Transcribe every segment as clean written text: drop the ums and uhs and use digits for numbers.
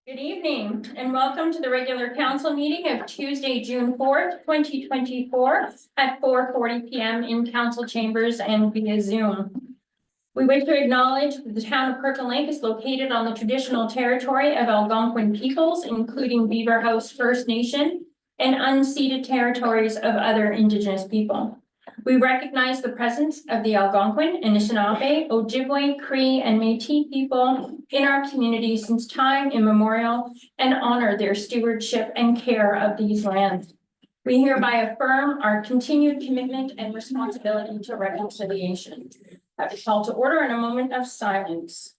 Good evening and welcome to the regular council meeting of Tuesday, June 4th, 2024 at 4:40 p.m. in council chambers and via Zoom. We wish to acknowledge that the town of Kirkland Lake is located on the traditional territory of Algonquin peoples, including Beaver House First Nation and unceded territories of other Indigenous people. We recognize the presence of the Algonquin, Anishinaabe, Ojibwe, Cree, and Métis people in our community since time immemorial and honor their stewardship and care of these lands. We hereby affirm our continued commitment and responsibility to reconciliation. I will call to order in a moment of silence.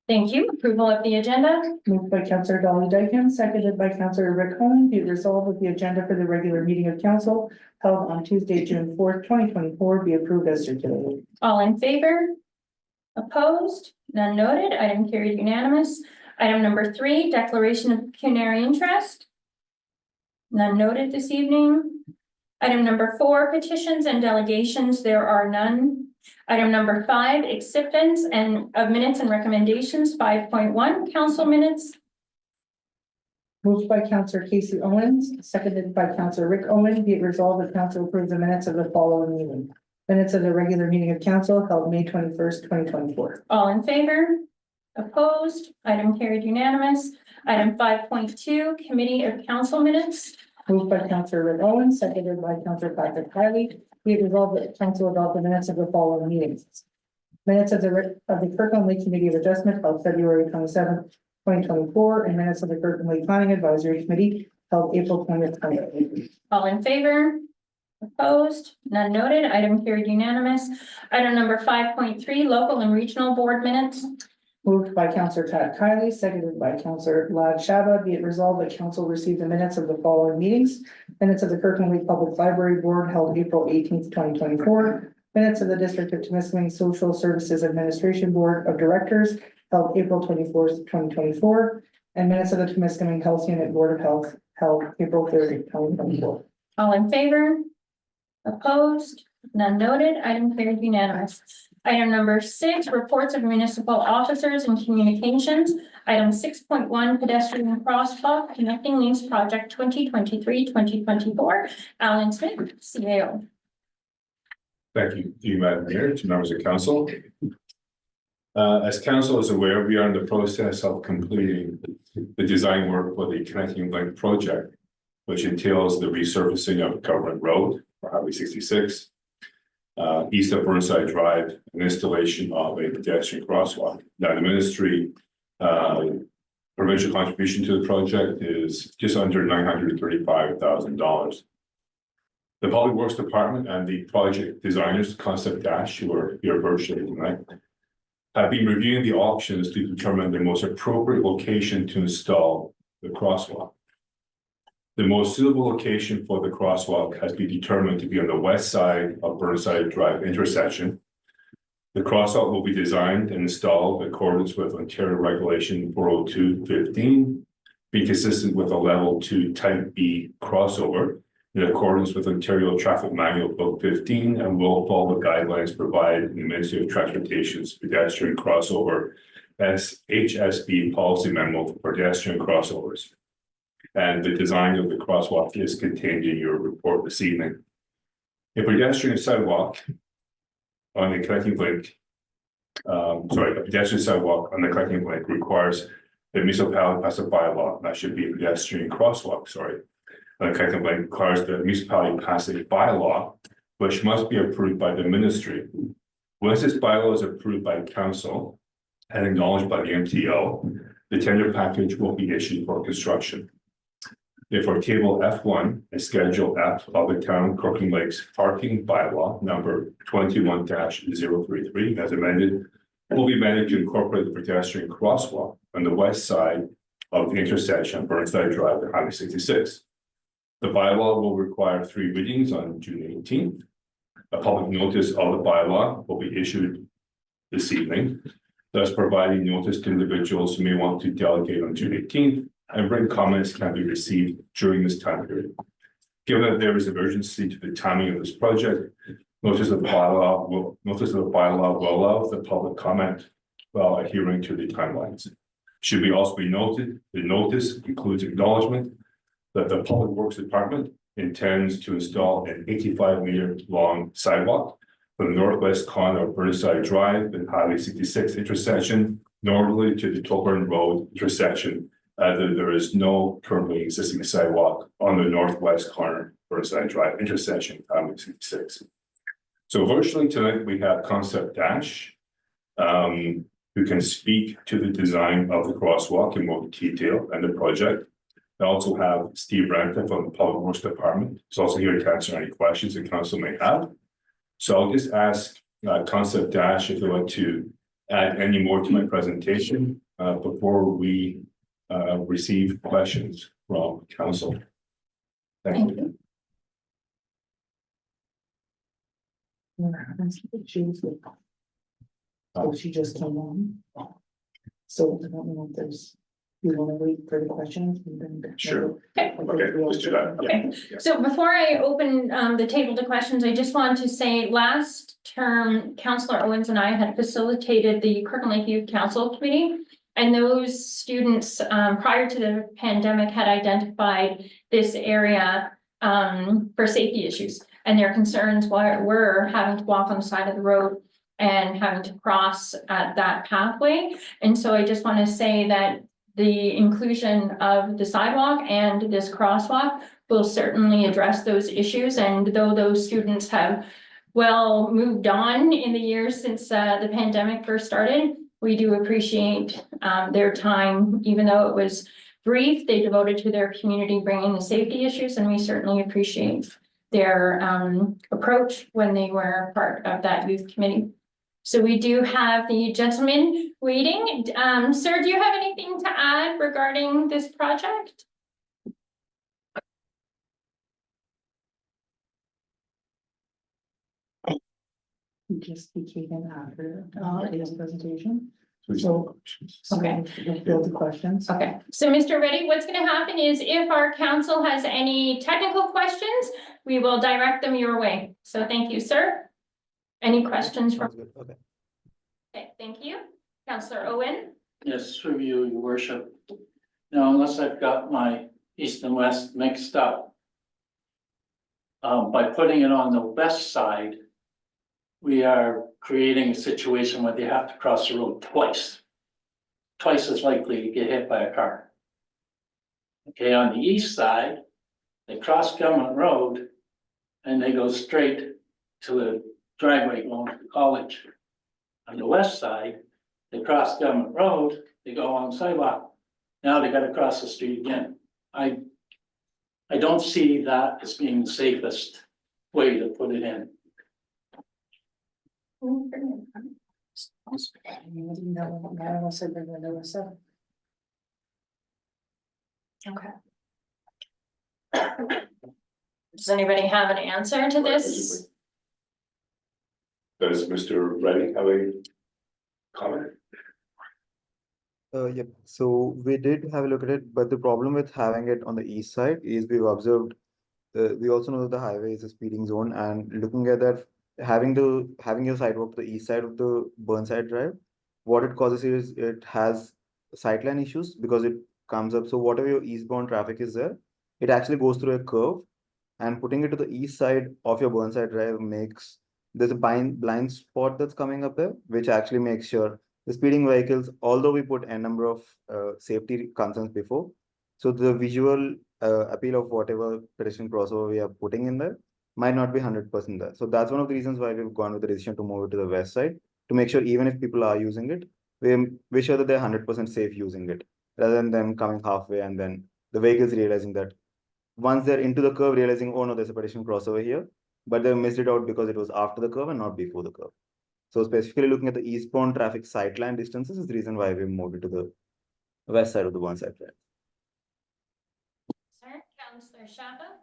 Thank you. Approval of the agenda. Moved by Councillor Dolly Dyken, seconded by Councillor Rick Holm. Be it resolved that the agenda for the regular meeting of council held on Tuesday, June 4th, 2024 be approved as circulated. All in favor? Opposed? None noted. Item carried unanimous. Item number 3, declaration of pecuniary interest. None noted this evening. Item number 4, petitions and delegations. There are none. Item number 5, acceptance and of minutes and recommendations. 5.1, council minutes. Moved by Councillor Casey Owens, seconded by Councillor Rick Owen. Be it resolved that council approves the minutes of the following meeting. Minutes of the regular meeting of council held May 21st, 2024. All in favor? Opposed? Item carried unanimous. Item 5.2, committee of council minutes. Moved by Councillor Rick Owen, seconded by Councillor Patrick Kiley. Be it resolved that council adopt the minutes of the following meetings. Minutes of the Kirkland Lake Committee of Adjustment held February 27th, 2024, and minutes of the Kirkland Lake Planning Advisory Committee held April 20th, 2024. All in favor? Opposed? None noted. Item carried unanimous. Item number 5.3, local and regional board minutes. Moved by Councillor Pat Kiley, seconded by Councillor Lad Shaba. Be it resolved that council receive the minutes of the following meetings. Minutes of the Kirkland Lake Public Library Board held April 18th, 2024. Minutes of the District of Temiskaming Social Services Administration Board of Directors held April 24th, 2024. And minutes of the Temiskaming Health Unit Board of Health held April 30th, 2024. All in favor? Opposed? None noted. Item carried unanimous. Item number 6, reports of municipal officers and communications. Item 6.1, pedestrian crosswalk connecting links project 2023-2024. Alan Smith, CAO. Thank you, Madam Mayor, to members of council. As council is aware, we are in the process of completing the design work for the Connecting Link project, which entails the resurfacing of Government Road for Highway 66. East of Burnside Drive, an installation of a pedestrian crosswalk. Now, the ministry provincial contribution to the project is just under $935,000. The Public Works Department and the project designers, Concept Dash, who are here virtually tonight, have been reviewing the options to determine the most appropriate location to install the crosswalk. The most suitable location for the crosswalk has been determined to be on the west side of Burnside Drive intersection. The crosswalk will be designed and installed in accordance with Ontario Regulation 402-15, being consistent with a level 2 type B crossover in accordance with Ontario Traffic Manual Book 15, and will follow the guidelines provided in the Ministry of Transportation's pedestrian crossover HSB policy memo for pedestrian crossovers. And the design of the crosswalk is contained in your report this evening. A pedestrian sidewalk on the Connecting Link, a pedestrian sidewalk on the Connecting Link requires the municipality pass a bylaw. That should be a pedestrian crosswalk, on the Connecting Link requires the municipality pass a bylaw, which must be approved by the ministry. Once this bylaw is approved by council and acknowledged by the MTO, the tender package will be issued for construction. Therefore, table F1 and schedule F of the town Kirkland Lakes parking bylaw number 21-033 as amended will be amended to incorporate the pedestrian crosswalk on the west side of the intersection of Burnside Drive and Highway 66. The bylaw will require 3 readings on June 18th. A public notice of the bylaw will be issued this evening, thus providing notice to individuals who may want to delegate on June 18th, and written comments can be received during this time period. Given that there is an urgency to the timing of this project, notice of the bylaw will allow the public comment while adhering to the timelines. Should be also be noted, the notice includes acknowledgement that the Public Works Department intends to install an 85-meter long sidewalk from the northwest corner of Burnside Drive and Highway 66 intersection northerly to the Tolburn Road intersection. There is no currently existing sidewalk on the northwest corner Burnside Drive intersection, Highway 66. So virtually tonight we have Concept Dash, who can speak to the design of the crosswalk in more detail and the project. I also have Steve Ranta from the Public Works Department. He's also here to answer any questions the council may have. So I'll just ask Concept Dash if you'd like to add any more to my presentation before we receive questions from council. Thank you. Oh, she just came on. So I don't know if there's, you want to wait for the questions? And then. Sure. Okay. Okay, let's do that. Okay, Yeah. so before I open the table to questions, I just want to say last term, Councillor Owens and I had facilitated the Kirkland Lake Youth Council Committee. And those students prior to the pandemic had identified this area for safety issues. And their concerns were having to walk on the side of the road and having to cross that pathway. And so I just want to say that the inclusion of the sidewalk and this crosswalk will certainly address those issues. And though those students have well moved on in the years since the pandemic first started, we do appreciate their time, even though it was brief, they devoted to their community, bringing the safety issues, and we certainly appreciate their approach when they were part of that youth committee. So we do have the gentleman waiting. Sir, do you have anything to add regarding this project? He came in after his presentation. So, Okay. We'll build the questions. Okay, so Mr. Reddy, what's gonna happen is if our council has any technical questions, we will direct them your way. So thank you, sir. Any questions from? Okay. Okay, thank you. Councillor Owen? Yes, through you, your worship. Now, unless I've got my east and west mixed up. By putting it on the west side. We are creating a situation where they have to cross the road twice. Twice as likely to get hit by a car. Okay, on the east side, they cross Government Road. And they go straight to the driveway going to college. On the west side, they cross Government Road, they go on sidewalk. Now they gotta cross the street again. I don't see that as being the safest way to put it in. Okay. Does anybody have an answer to this? does Mr. Reddy have a comment? Yep, so we did have a look at it, but the problem with having it on the east side is we've observed. We also know that the highway is a speeding zone, and looking at that, having your sidewalk to the east side of the Burnside Drive, what it causes is it has sightline issues because it comes up. So whatever your eastbound traffic is there, it actually goes through a curve, and putting it to the east side of your Burnside Drive makes there's a blind spot that's coming up there, which actually makes sure the speeding vehicles, although we put a number of safety concerns before, so the visual appeal of whatever pedestrian crossover we are putting in there might not be 100% there. So that's one of the reasons why we've gone with the decision to move it to the west side, to make sure even if people are using it, we're sure that they're 100% safe using it, rather than them coming halfway and then the vehicles realizing that once they're into the curve, realizing, oh no, there's a pedestrian crossover here, but they missed it out because it was after the curve and not before the curve. So specifically looking at the eastbound traffic sightline distances is the reason why we moved it to the west side of the Burnside Drive. Sir, Councillor Shabba?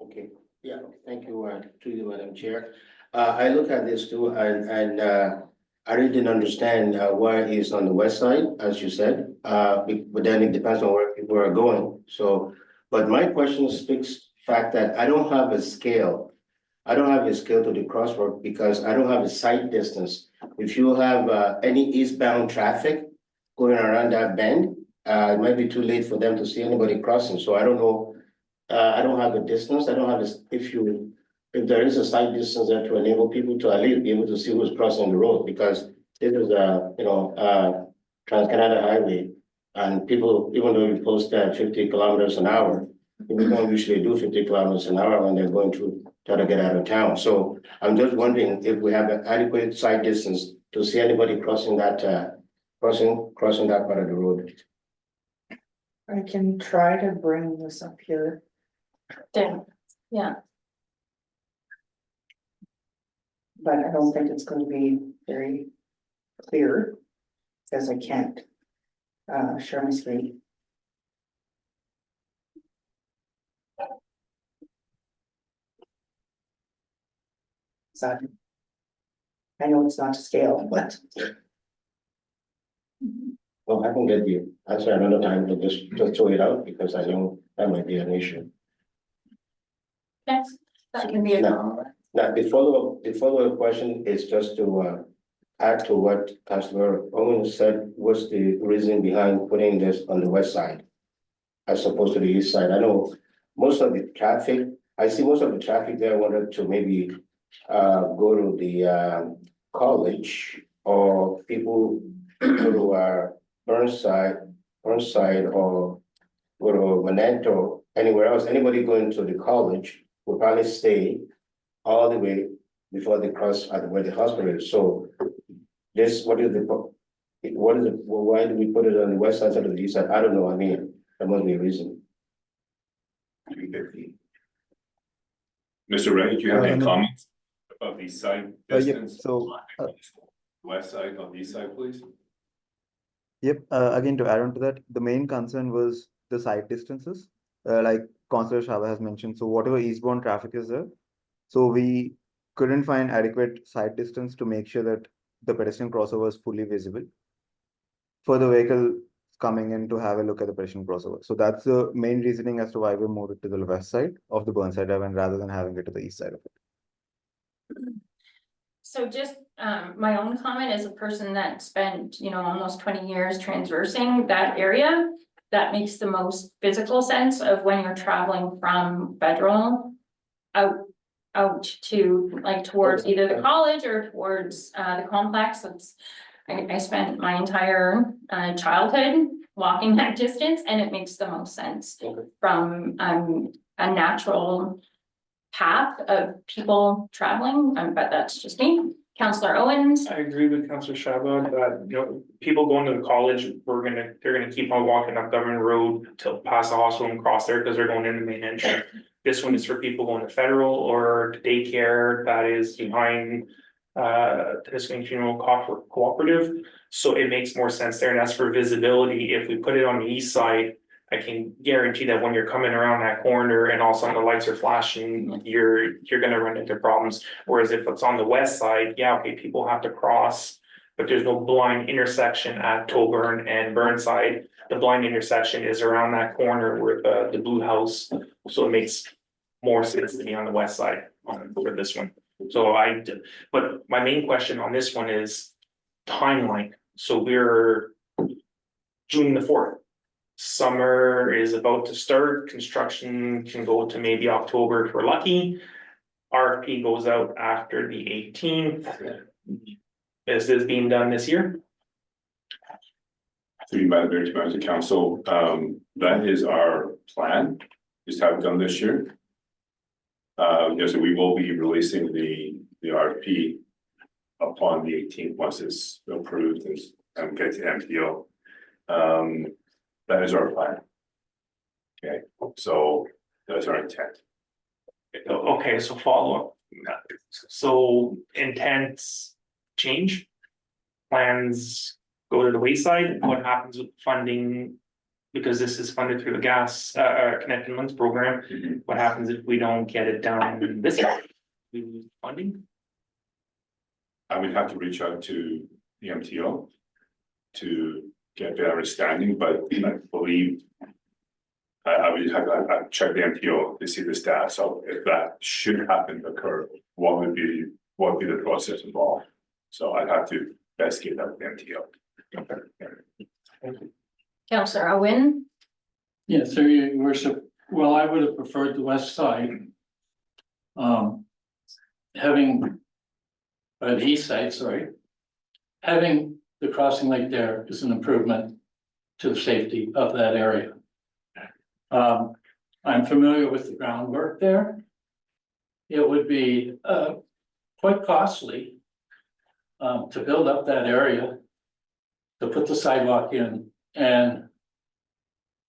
Okay, yeah, thank you, to you, Madam Chair. I look at this too, and I really didn't understand why it's on the west side, as you said. But then it depends on where people are going, so. But my question speaks fact that I don't have a scale. I don't have a scale to the crosswalk because I don't have a sight distance. If you have any eastbound traffic going around that bend, it might be too late for them to see anybody crossing, so I don't know. I don't have the distance, I don't have this, if there is a sight distance there to enable people to at least be able to see who's crossing the road, because this is Trans-Canada Highway. And people, even though we post 50 kilometers an hour, people don't usually do 50 kilometers an hour when they're going to try to get out of town. So I'm just wondering if we have an adequate sight distance to see anybody crossing that, crossing that part of the road. I can try to bring this up here. There, yeah, But I don't think it's gonna be very clear. Because I can't share my screen. So. I know it's not to scale, but Well, I can get you, answer another time, to just throw it out, because I know that might be an issue. yes, that can be a. No. Now, the follow-up question is just to add to what Councilor Owen said, what's the reason behind putting this on the west side as opposed to the east side? I know most of the traffic, I see most of the traffic there wanted to maybe go to the college, or people go to Burnside, or go to Monento, anywhere else. Anybody going to the college will probably stay all the way before they cross at where the hospital is. So this, why do we put it on the west side instead of the east side? I don't know. I mean, there must be a reason. Mr. Ray, do you have any no. comments about the side Yeah, distance? so, West side on the east side, please? Yep, again, to add on to that, the main concern was the sight distances, like Councillor Shaba has mentioned, so whatever eastbound traffic is there. So we couldn't find adequate sight distance to make sure that the pedestrian crossover is fully visible for the vehicle coming in to have a look at the pedestrian crossover. So that's the main reasoning as to why we moved it to the west side of the Burnside Avenue rather than having it to the east side of it. So just my own comment as a person that spent, almost 20 years transversing that area. That makes the most physical sense of when you're traveling from Federal out to like towards either the college or towards the complex. I spent my entire childhood walking that distance, and it makes the most sense from a natural path of people traveling, but that's just me. Councillor Owens. I agree with Councillor Shaba that, people going to the college, they're gonna keep on walking up Government Road till past the hospital and cross there because they're going in the main entrance. This one is for people going to Federal or to daycare that is behind Temiskaming Funeral Cooperative. So it makes more sense there, and that's for visibility. If we put it on the east side, I can guarantee that when you're coming around that corner and all of a sudden the lights are flashing, you're gonna run into problems. Whereas if it's on the west side, yeah, okay, people have to cross, but there's no blind intersection at Toburn and Burnside. The blind intersection is around that corner where the blue house, so it makes more sense to me on the west side for this one. So but my main question on this one is timeline. So we're June the 4th. Summer is about to start, construction can go to maybe October if we're lucky. RFP goes out after the 18th. Is this being done this year? Through you, Madam Mayor, to members of council, that is our plan, is to have it done this year. So we will be releasing the RFP upon the 18th, once it's approved and get to MPO. That is our plan. Okay, so that's our intent. Okay, so follow up. So intents change? Plans go to the wayside? What happens with funding? Because this is funded through the gas Connecting Links program. What happens if we don't get it done this year? We lose funding? I would have to reach out to the MTO to get their understanding, but I believe I would have to check the MTO to see the status. So if that should happen to occur, what would be the process involved? So I'd have to investigate that with the MTO. Counselor Owen, Yes, through your worship, well, I would have preferred the west side. Having, the east side, sorry. Having the crossing lake there is an improvement to the safety of that area. I'm familiar with the groundwork there. It would be quite costly to build up that area, to put the sidewalk in, and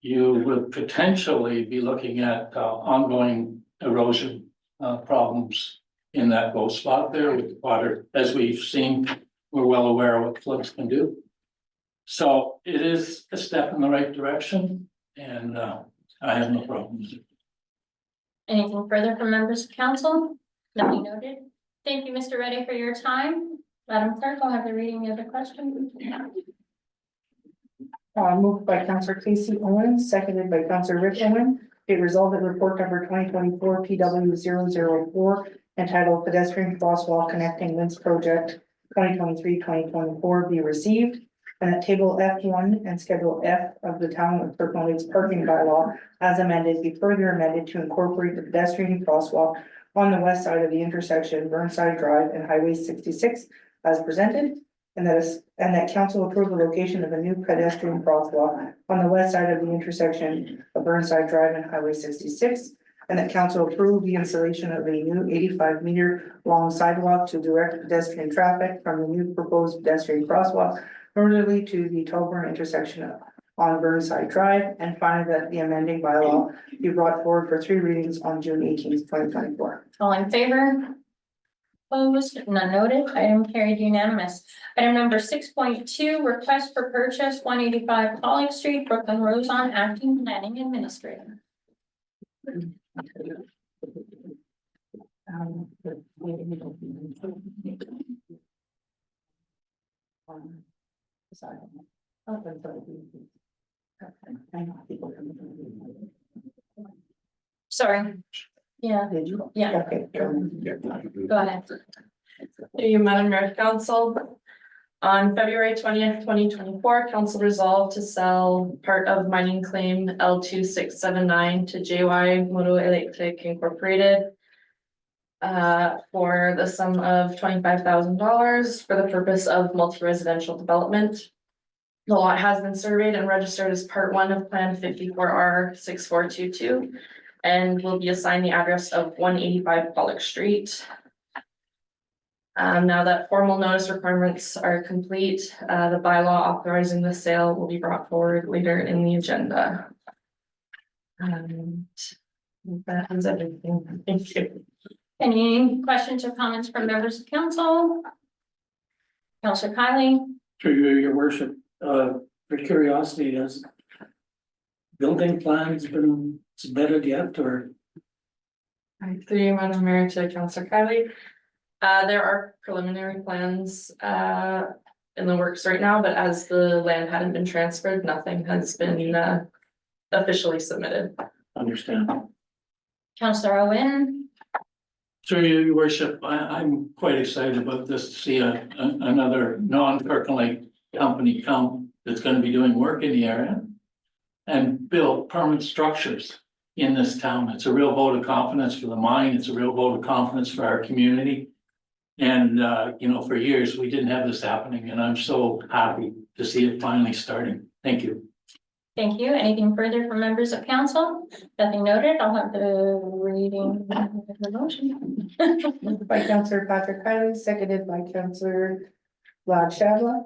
you would potentially be looking at ongoing erosion problems in that low spot there with the water. As we've seen, we're well aware of what floods can do. So it is a step in the right direction, and I have no problems. anything further from members of council? Nothing noted. Thank you, Mr. Reddy, for your time. Madam Clerk, I'll have the reading of the question. Moved by Counselor Casey Owen, seconded by Counselor Rick Owen. Be it resolved that report number 2024 PW 004 entitled Pedestrian Crosswalk Connecting Links Project 2023-2024 be received. And that table F1 and schedule F of the Town of Kirkland Lakes parking bylaw as amended be further amended to incorporate the pedestrian crosswalk on the west side of the intersection Burnside Drive and Highway 66 as presented. And that council approve the location of a new pedestrian crosswalk on the west side of the intersection of Burnside Drive and Highway 66. And that council approve the installation of a new 85-meter long sidewalk to direct pedestrian traffic from the new proposed pedestrian crosswalk northerly to the Tolburn intersection on Burnside Drive. And finally, that the amending bylaw be brought forward for 3 readings on June 18th, 2024. All in favor? Opposed, none noted, item carried unanimous. Item number 6.2, request for purchase 185 Pollock Street, Brooklyn Roson, acting planning administrator. Sorry. Yeah, Did you? yeah, Okay. go ahead. Through you, Madam Mayor, Council. On February 20th, 2024, council resolved to sell part of mining claim L2679 to JY Moto Electric Incorporated. For the sum of $25,000 for the purpose of multi-residential development. The lot has been surveyed and registered as part 1 of Plan 54R6422. And will be assigned the address of 185 Pollock Street. Now that formal notice requirements are complete, the bylaw authorizing the sale will be brought forward later in the agenda. And that is everything. Thank you. Any questions or comments from members of council? Councilor Kylie? Through your worship, for curiosity, has building plans been submitted yet, or? Through you, Madam Mayor, to Councilor Kylie. There are preliminary plans in the works right now, but as the land hadn't been transferred, nothing has been officially submitted. Understand. Councilor Owen? Through your worship, I'm quite excited about this, to see another non-Kirkland Lake company come that's gonna be doing work in the area and build permanent structures in this town. It's a real vote of confidence for the mine. It's a real vote of confidence for our community. And, you know, for years, we didn't have this happening, and I'm so happy to see it finally starting. Thank you. Thank you. Anything further from members of council? Nothing noted. I'll have the reading of the motion. Moved by Counselor Patrick Kylie, seconded by Counselor Vlad Shavla.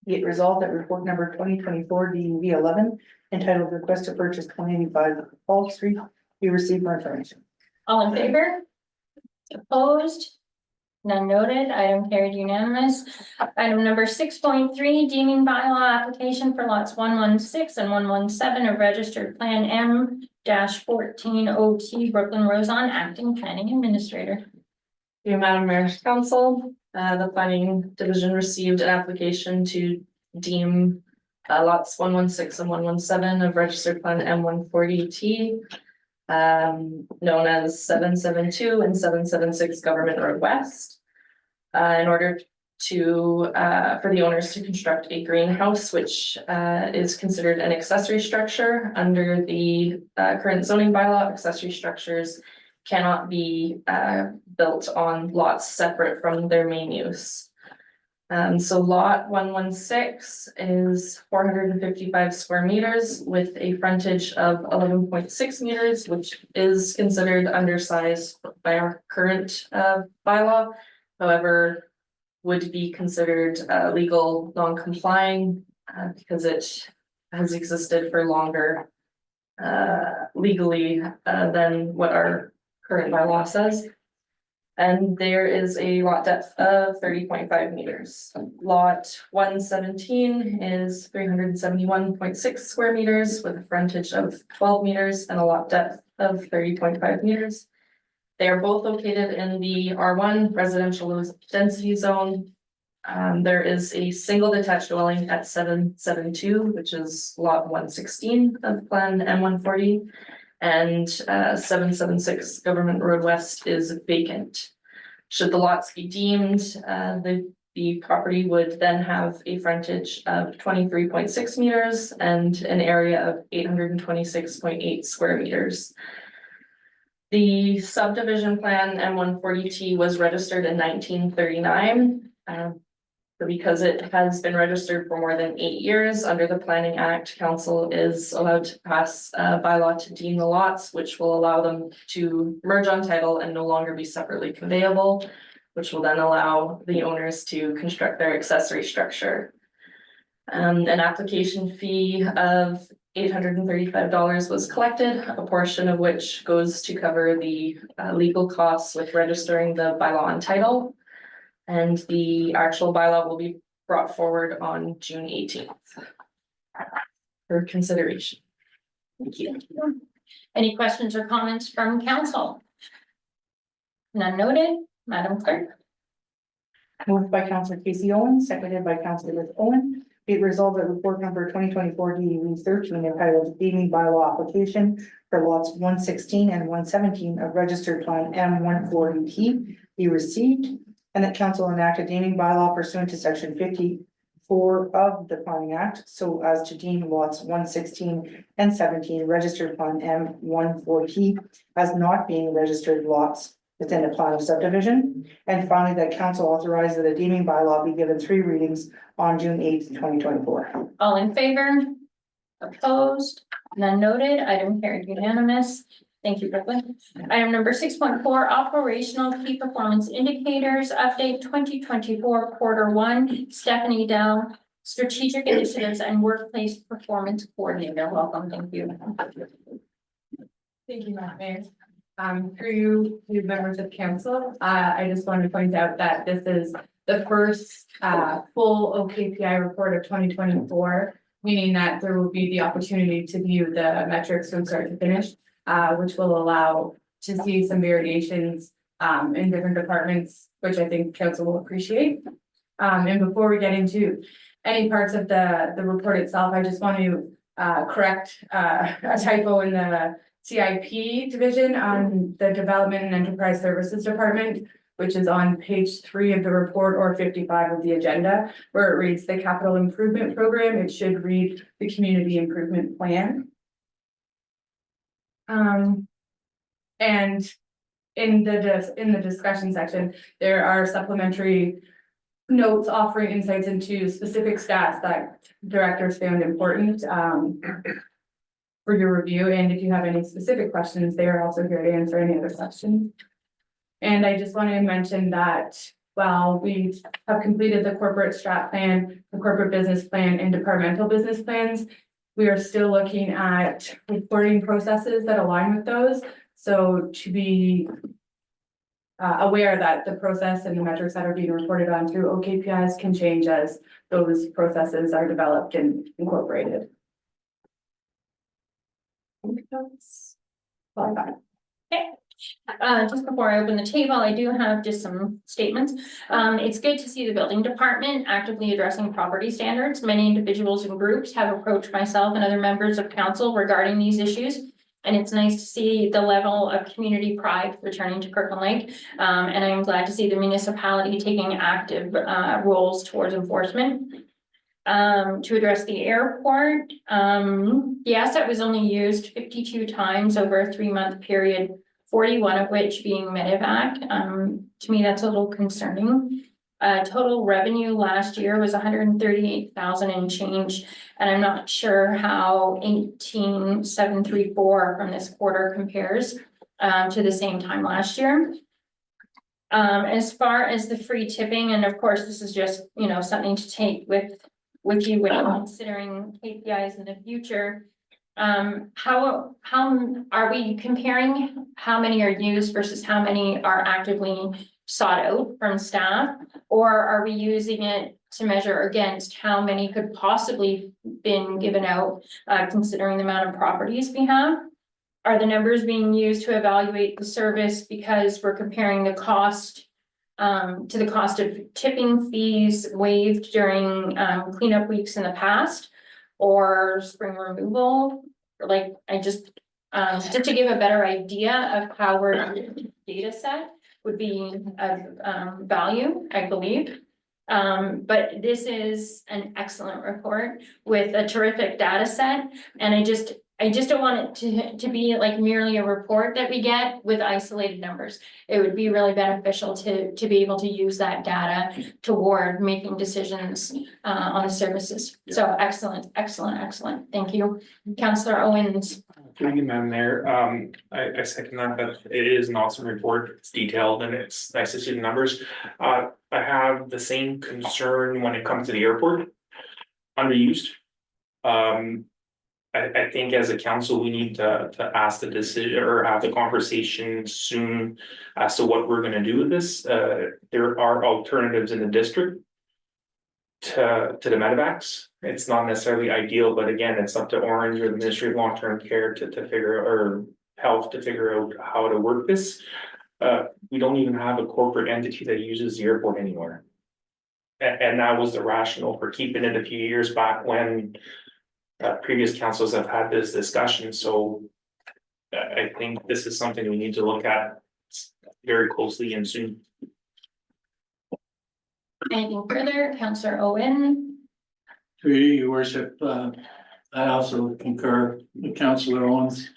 Be it resolved that report number 2024 DUV 11 entitled Request to Purchase 185 Pollock Street be received for information. All in favor? Opposed? None noted. Item carried unanimous. Item number 6.3, deeming bylaw application for lots 116 and 117 of registered plan M-14 OT Brooklyn Roson, acting planning administrator. Through you, Madam Mayor, Council. The planning division received an application to deem lots 116 and 117 of registered plan M140T. Known as 772 and 776 Government Road West. In order to, for the owners to construct a greenhouse, which is considered an accessory structure under the current zoning bylaw. Accessory structures cannot be built on lots separate from their main use. So lot 116 is 455 square meters with a frontage of 11.6 meters, which is considered undersized by our current bylaw. However, would be considered legal non-complying because it has existed for longer legally than what our current bylaw says. And there is a lot depth of 30.5 meters. Lot 117 is 371.6 square meters with a frontage of 12 meters and a lot depth of 30.5 meters. They are both located in the R1 residential low density zone. There is a single detached dwelling at 772, which is lot 116 of plan M140. And 776 Government Road West is vacant. Should the lots be deemed, the property would then have a frontage of 23.6 meters and an area of 826.8 square meters. The subdivision plan M140T was registered in 1939. Because it has been registered for more than 8 years under the Planning Act, council is allowed to pass a bylaw to deem the lots, which will allow them to merge on title and no longer be separately conveyable, which will then allow the owners to construct their accessory structure. An application fee of $835 was collected, a portion of which goes to cover the legal costs with registering the bylaw on title. And the actual bylaw will be brought forward on June 18th. For consideration. Thank you. Any questions or comments from council? None noted, Madam Clerk. Moved by Councillor Casey Owen, seconded by Councillor Liz Owen. Be it resolved that report number 2024 DD 13 entitled Deeming Bylaw Application for lots 116 and 117 of registered plan M140T be received. And that council enact a deeming bylaw pursuant to section 54 of the Planning Act, so as to deem lots 116 and 17 registered plan M140 as not being registered lots within a plan of subdivision. And finally, that council authorizes that a deeming bylaw be given 3 readings on June 8th, 2024. All in favor? Opposed? None noted. Item carried unanimous. Thank you, Brooklyn. Item number 6.4, operational key performance indicators update 2024 Q1. Stephanie Dow, strategic initiatives and workplace performance coordinator. Welcome. Thank you. Thank you, Madam Mayor. Through you, new members of council, I just want to point out that this is the first full OKPI report of 2024, meaning that there will be the opportunity to view the metrics from start to finish. Which will allow to see some variations in different departments, which I think council will appreciate. And before we get into any parts of the report itself, I just want to correct a typo in the CIP division on the Development and Enterprise Services Department, which is on page 3 of the report or 55 of the agenda, where it reads the Capital Improvement Program. It should read the Community Improvement Plan. And in the discussion section, there are supplementary notes offering insights into specific stats that directors found important for your review. And if you have any specific questions, they are also here to answer any other questions. And I just want to mention that while we have completed the corporate strat plan, the corporate business plan, and departmental business plans, we are still looking at reporting processes that align with those. So to be aware that the process and the metrics that are being reported on through OKPIs can change as those processes are developed and incorporated. Okay, Just before I open the table, I do have just some statements. It's good to see the building department actively addressing property standards. Many individuals and groups have approached myself and other members of council regarding these issues. And it's nice to see the level of community pride returning to Kirkland Lake. And I am glad to see the municipality taking active roles towards enforcement. To address the airport, the asset was only used 52 times over a 3-month period, 41 of which being medevac. To me, that's a little concerning. Total revenue last year was 138,000 and change, and I'm not sure how 18,734 from this quarter compares to the same time last year. As far as the free tipping, and of course, this is just, you know, something to take with you when considering KPIs in the future. How are we comparing how many are used versus how many are actively sought out from staff? Or are we using it to measure against how many could possibly been given out, considering the amount of properties we have? Are the numbers being used to evaluate the service because we're comparing the cost to the cost of tipping fees waived during cleanup weeks in the past, or spring removal? Like, I just to give a better idea of how our data set would be of value, I believe. But this is an excellent report with a terrific data set, and I just don't want it to be like merely a report that we get with isolated numbers. It would be really beneficial to be able to use that data toward making decisions on the services. So excellent. Thank you. Councillor Owens. Thank you, Madam Mayor. I second that, but it is an awesome report. It's detailed and it's nice to see the numbers. I have the same concern when it comes to the airport. Underused. I think as a council, we need to ask the decision or have the conversation soon as to what we're gonna do with this. There are alternatives in the district to the medevacs. It's not necessarily ideal, but again, it's up to Orange or the Ministry of Long-Term Care to figure or health to figure out how to work this. We don't even have a corporate entity that uses the airport anymore. And that was the rationale for keeping it a few years back when previous councils have had this discussion, so I think this is something we need to look at very closely and soon. Anything further? Councillor Owen. Through you, your worship, I also concur with Councillor Owens.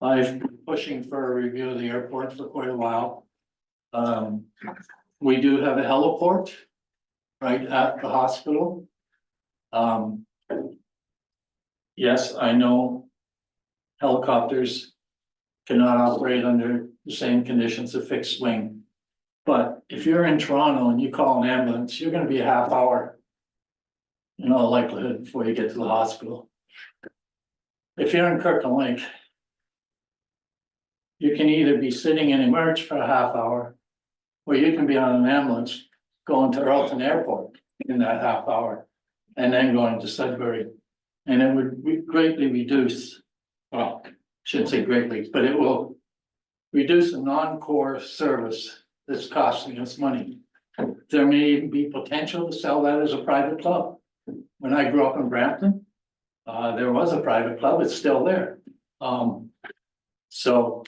I've been pushing for a review of the airport for quite a while. We do have a heliport right at the hospital. Yes, I know helicopters cannot operate under the same conditions of fixed wing. But if you're in Toronto and you call an ambulance, you're gonna be a half hour. In all likelihood before you get to the hospital. If you're in Kirkland Lake, you can either be sitting in emerge for a half hour, or you can be on an ambulance going to Earlton Airport in that half hour, and then going to Sudbury. And it would greatly reduce, well, shouldn't say greatly, but it will reduce a non-core service that's costing us money. There may even be potential to sell that as a private club. When I grew up in Brampton, there was a private club, it's still there. So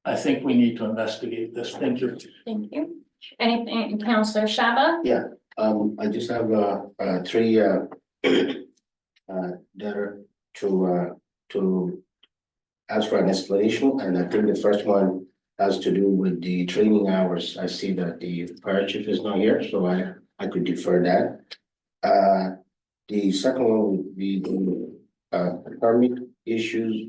I think we need to investigate this. Thank you. Thank you. Anything, Councillor Shaba? Yeah, I just have three that are to ask for an explanation, and I think the first one has to do with the training hours. I see that the fire chief is not here, so I could defer that. The second one would be the permit issues.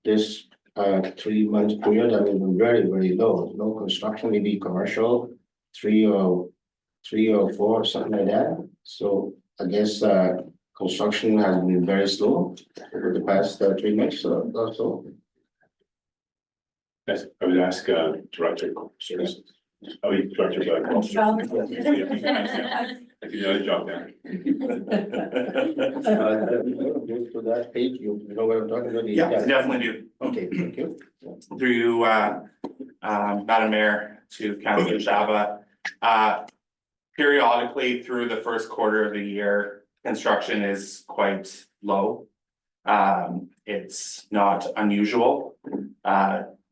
This 3 months period, I mean, very, very low. No construction, maybe commercial, three or four, something like that. So I guess construction has been very slow over the past 3 months or so. Yes, I would ask Director Service. Oh, Director. I can another job there. Go to that page, you know what I'm talking about? Yeah, definitely do. Okay, thank you. Through Madam Mayor, to Councilor Shaba. Periodically through the first quarter of the year, construction is quite low. It's not unusual.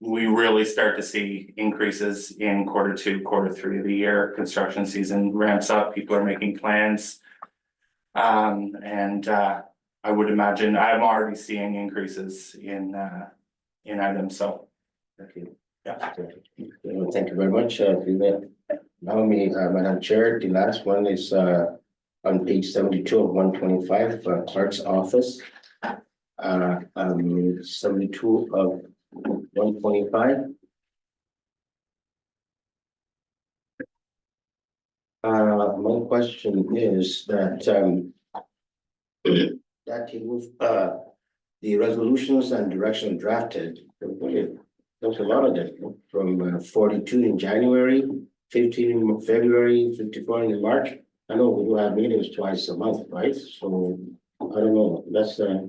We really start to see increases in quarter 2, quarter 3 of the year. Construction season ramps up, people are making plans. I would imagine I'm already seeing increases in items, so. Thank you. Yeah. Thank you very much. Now, Madam Chair, the last one is on page 72 of 125, clerk's office. 72 of 125. My question is that that you move the resolutions and direction drafted. There's a lot of them from 42 in January, 15 in February, 54 in March. I know we do have meetings twice a month, right? So I don't know. That's a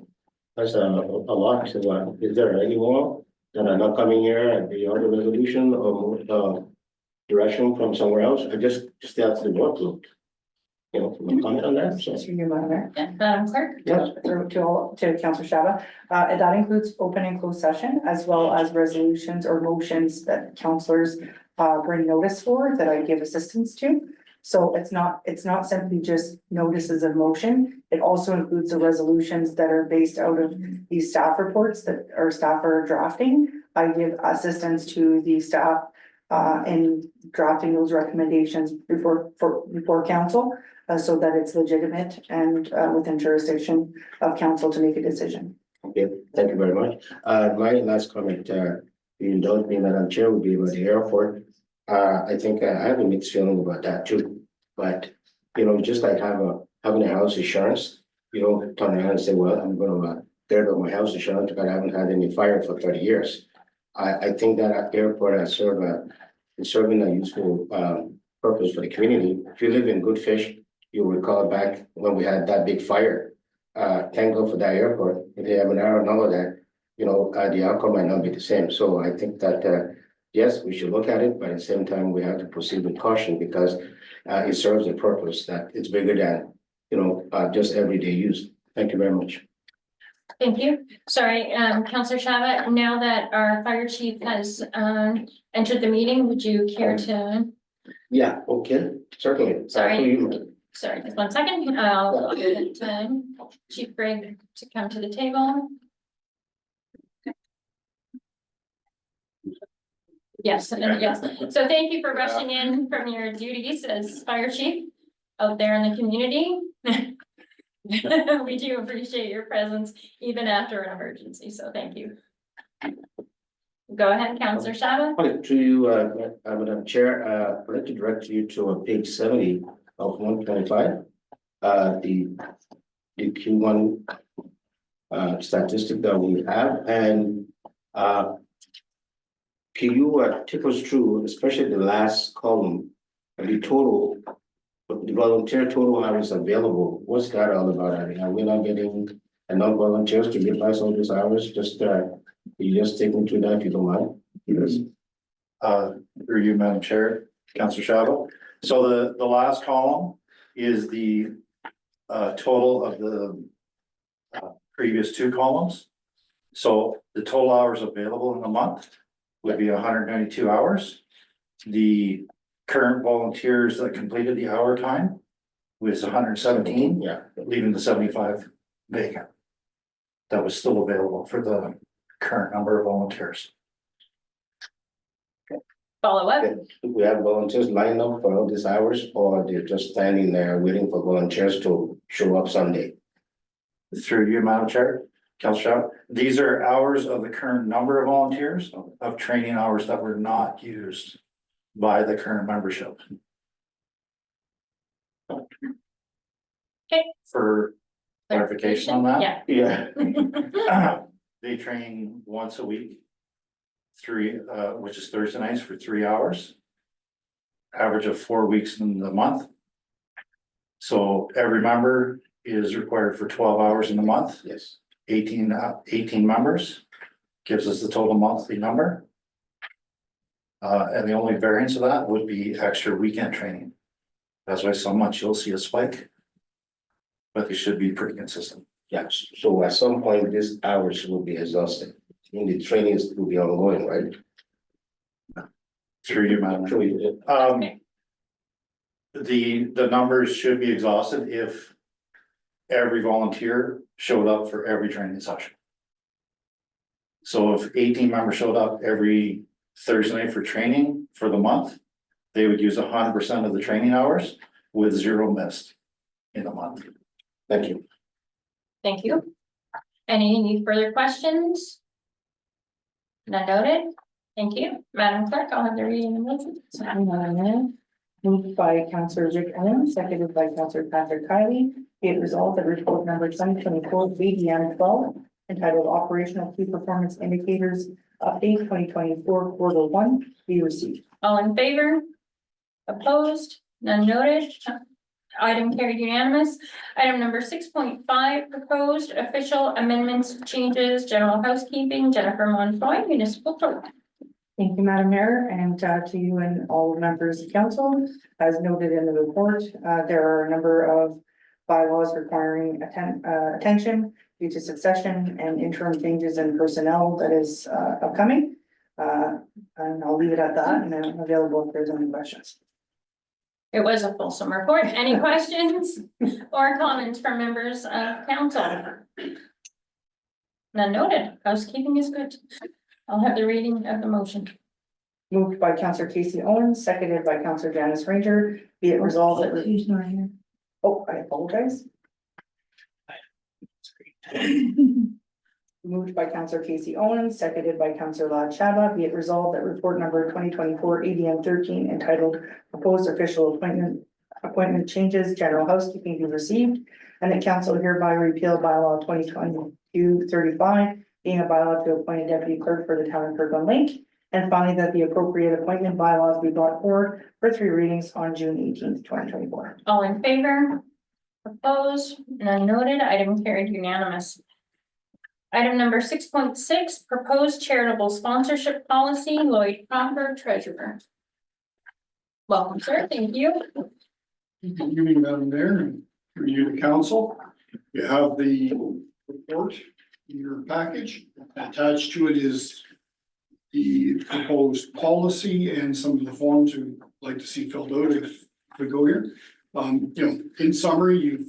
lot. So, is there any more that are not coming here at the other resolution or direction from somewhere else? I just out to the workload. You know, from a comment on that. So, Just through you, Madam Mayor. Yeah, Madam Clerk? yeah. To Councillor Shaba, and that includes open and closed session as well as resolutions or motions that councillors bring notice for that I give assistance to. So it's not simply just notices of motion. It also includes the resolutions that are based out of these staff reports that our staff are drafting. I give assistance to the staff in drafting those recommendations before council. So that it's legitimate and within jurisdiction of council to make a decision. Okay, thank you very much. My last comment, you indulge me, Madam Chair, would be about the airport. I think I have a mixed feeling about that too. But, you know, just like having a house insurance, you don't turn around and say, well, I'm gonna get rid of my house insurance because I haven't had any fire for 30 years. I think that airport has serving a useful purpose for the community. If you live in Goodfish, you'll recall back when we had that big fire. Thank God for that airport. If they have an hour and all of that, you know, the outcome might not be the same. So I think that, yes, we should look at it, but at the same time, we have to proceed with caution because it serves a purpose that it's bigger than, you know, just everyday use. Thank you very much. Thank you. Sorry, Councillor Shaba, now that our fire chief has entered the meeting, would you care to? Yeah, okay, certainly. Sorry, just 1 second. I'll get Chief Greg to come to the table. Yes, yes. So thank you for rushing in from your duties as fire chief out there in the community. We do appreciate your presence even after an emergency, so thank you. Go ahead, Councillor Shaba. Okay, to you, Madam Chair, I'd like to direct you to page 70 of 125. The Q1 statistic that we have, and can you take us through, especially the last column, the total, the volunteer total hours available? What's that all about? I mean, are we not getting enough volunteers to utilize all these hours? Just you just take me through that if you don't mind. Yes. Through you, Madam Chair, Councillor Shaba. So the last column is the total of the previous 2 columns. So the total hours available in the month would be 192 hours. The current volunteers that completed the hour time was 117, Yeah. leaving the 75 vacant. That was still available for the current number of volunteers. Follow up. Do we have volunteers lined up for all these hours, or they're just standing there waiting for volunteers to show up Sunday? Through you, Madam Chair, Councillor Shaba, these are hours of the current number of volunteers of training hours that were not used by the current membership. Okay. For clarification on that? Yeah. Yeah. They train once a week. Which is Thursday nights for 3 hours. Average of 4 weeks in the month. So every member is required for 12 hours in the month. Yes. 18 members gives us the total monthly number. And the only variance of that would be extra weekend training. That's why so much you'll see a spike. But they should be pretty consistent. Yes, so at some point, these hours will be exhausted, and the trainings will be ongoing, right? Through you, Madam. Sure you did. The numbers should be exhausted if every volunteer showed up for every training session. So if 18 members showed up every Thursday night for training for the month, they would use 100% of the training hours with 0 missed in a month. Thank you. Thank you. Any further questions? None noted. Thank you. Madam Clerk, I'll have the reading of the motion. Moved by Councillor Rick Allen, seconded by Councillor Patrick Kiley. Be it resolved that report number 2024 BDM 12 entitled Operational Key Performance Indicators Update 2024 Quarter 1 be received. All in favor? Opposed? None noted. Item carried unanimous. Item number 6.5, proposed official amendments, changes, general housekeeping, Jennifer Montoy, municipal clerk. Thank you, Madam Mayor, and to you and all members of council. As noted in the report, there are a number of bylaws requiring attention due to succession and interim changes in personnel that is upcoming. And I'll leave it at that, and I'm available if there's any questions. It was a fulsome report. Any questions or comments from members of council? None noted. Housekeeping is good. I'll have the reading of the motion. Moved by Councillor Casey Owens, seconded by Councillor Janice Ranger. Be it resolved that. He's not here. Oh, I apologize. Moved by Councillor Casey Owens, seconded by Councillor Lad Shaba. Be it resolved that report number 2024 ADM 13 entitled Proposed Official Appointment Changes, General Housekeeping be received, and that council hereby repeal bylaw 2022-35, being a bylaw to appoint a deputy clerk for the town of Kirkland Lake. And finally, that the appropriate appointment bylaws be brought forward for 3 readings on June 18th, 2024. All in favor? Opposed? None noted. Item carried unanimous. Item number 6.6, proposed charitable sponsorship policy, Lloyd Cropper, treasurer. Welcome, sir. Thank you. Good evening, Madam Mayor, and for you, the council. You have the report in your package. Attached to it is the proposed policy and some of the forms we'd like to see filled out if we go here. In summary,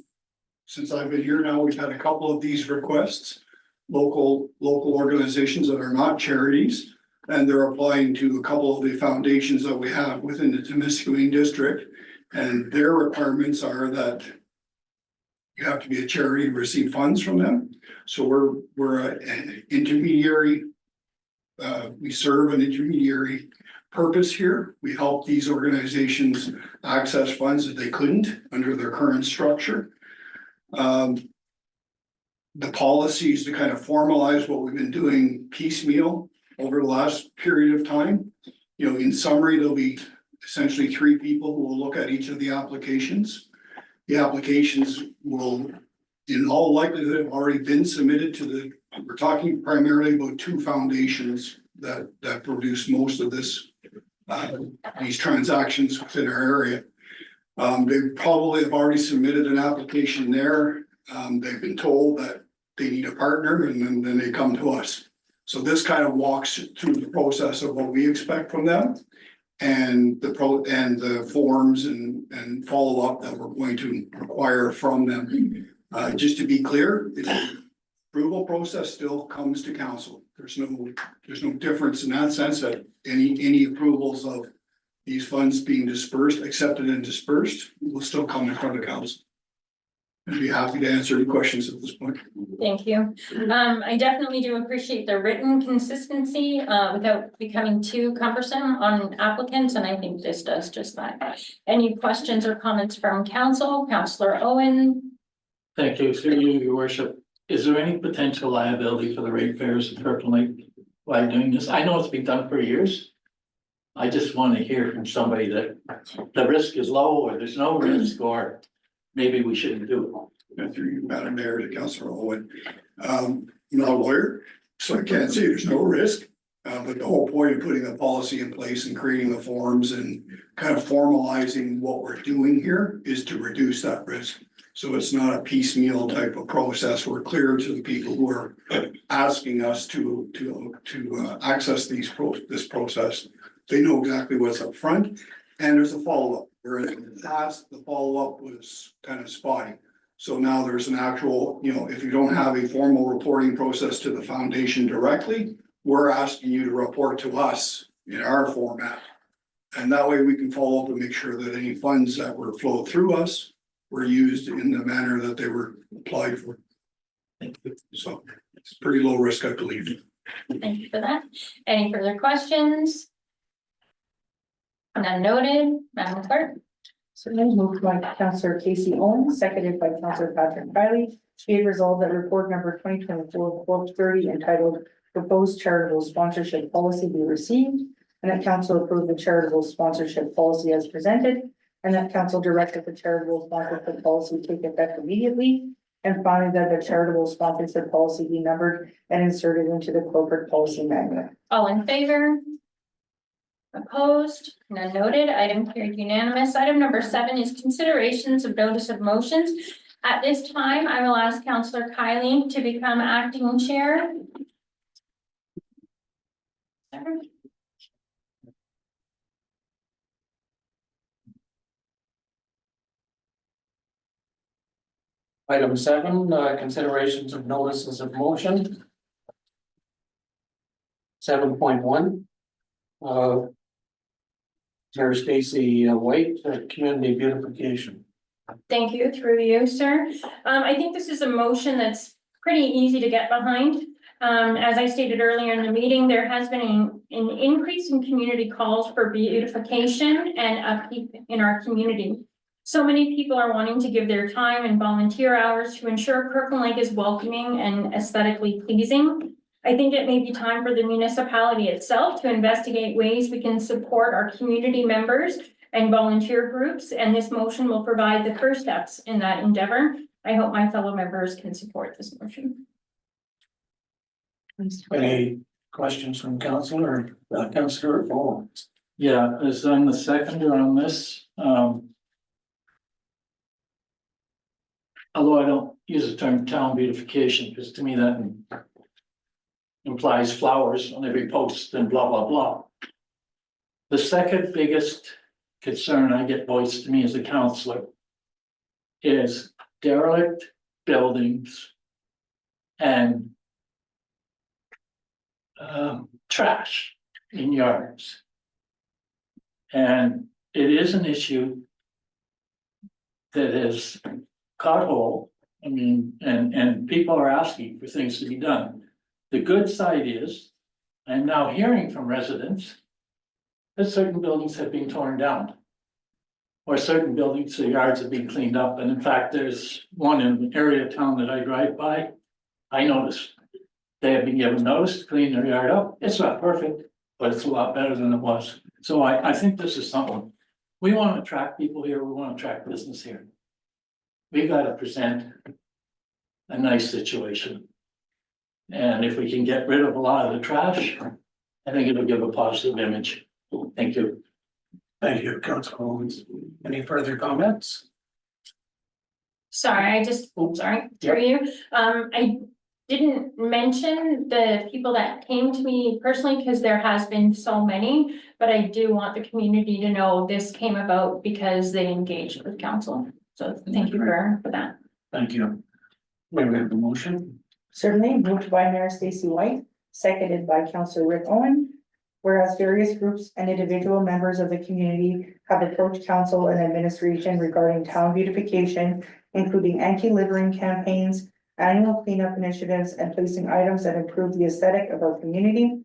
since I've been here now, we've had a couple of these requests. Local organizations that are not charities, and they're applying to a couple of the foundations that we have within the Temiskaming district. And their requirements are that you have to be a charity to receive funds from them. So we're an intermediary. We serve an intermediary purpose here. We help these organizations access funds that they couldn't under their current structure. The policies to kind of formalize what we've been doing piecemeal over the last period of time. In summary, there'll be essentially 3 people who will look at each of the applications. The applications will, in all likelihood, have already been submitted to we're talking primarily about 2 foundations that produce most of this, these transactions within our area. They probably have already submitted an application there. They've been told that they need a partner, and then they come to us. So this kind of walks through the process of what we expect from them and the forms and follow-up that we're going to require from them. Just to be clear, the approval process still comes to council. There's no difference in that sense that any approvals of these funds being dispersed, accepted and dispersed will still come in front of council. I'd be happy to answer any questions at this point. Thank you. I definitely do appreciate the written consistency without becoming too cumbersome on applicants, and I think this does just that. Any questions or comments from council? Councillor Owen? Thank you, through you, your worship. Is there any potential liability for the ratepayers of Kirkland Lake by doing this? I know it's been done for years. I just want to hear from somebody that the risk is low, or there's no risk, or maybe we shouldn't do And through you, Madam Mayor, to Councillor Owen. I'm not a lawyer, so I can't say there's no risk. But the whole point of putting the policy in place and creating the forms and kind of formalizing what we're doing here is to reduce that risk. So it's not a piecemeal type of process. We're clear to the people who are asking us to access this process. They know exactly what's up front, and there's a follow-up, whereas in the past, the follow-up was kind of spotty. So now there's an actual, if you don't have a formal reporting process to the foundation directly, we're asking you to report to us in our format. And that way we can follow up and make sure that any funds that were flowed through us were used in the manner that they were applied for. So it's pretty low risk, I believe. Thank you for that. Any further questions? None noted, Madam Clerk. Certainly moved by Councillor Casey Owens, seconded by Councillor Patrick Kiley. Be it resolved that report number 2024-1230 entitled Proposed Charitable Sponsorship Policy be received, and that council approve the charitable sponsorship policy as presented, and that council direct that the charitable sponsorship policy take effect immediately. And finally, that the charitable sponsorship policy be numbered and inserted into the corporate policy manual. All in favor? Opposed? None noted. Item carried unanimous. Item number 7 is considerations of notice of motions. At this time, I will ask Councillor Kiley to become acting chair. Item 7, considerations of notices of motion. 7.1. Mayor Stacy White, community beautification. Thank you, through you, sir. I think this is a motion that's pretty easy to get behind. As I stated earlier in the meeting, there has been an increase in community calls for beautification and upkeep in our community. So many people are wanting to give their time and volunteer hours to ensure Kirkland Lake is welcoming and aesthetically pleasing. I think it may be time for the municipality itself to investigate ways we can support our community members and volunteer groups, and this motion will provide the first steps in that endeavor. I hope my fellow members can support this motion. Any questions from council or Councillor Owens? Yeah, as I'm the seconder on this, although I don't use the term town beautification, because to me that implies flowers on every post and blah, blah, blah. The second biggest concern I get voiced to me as a councillor is derelict buildings and trash in yards. And it is an issue that is caught hold. I mean, and people are asking for things to be done. The good side is, I'm now hearing from residents that certain buildings have been torn down. Or certain buildings, the yards have been cleaned up. And in fact, there's one in the area of town that I drive by. I noticed they have been given notice to clean their yard up. It's not perfect, but it's a lot better than it was. So I think this is something. We want to attract people here. We want to attract business here. We got to present a nice situation. And if we can get rid of a lot of the trash, I think it'll give a positive image. Thank you. Thank you, Councilor Owens. Any further comments? Sorry, sorry, through you. I didn't mention the people that came to me personally because there has been so many, but I do want the community to know this came about because they engaged with council. So thank you for that. Thank you. May we have the motion? Certainly moved by Mayor Stacy White, seconded by Councillor Rick Owen. Whereas various groups and individual members of the community have approached council and administration regarding town beautification, including anti-littering campaigns, annual cleanup initiatives, and placing items that improve the aesthetic of our community.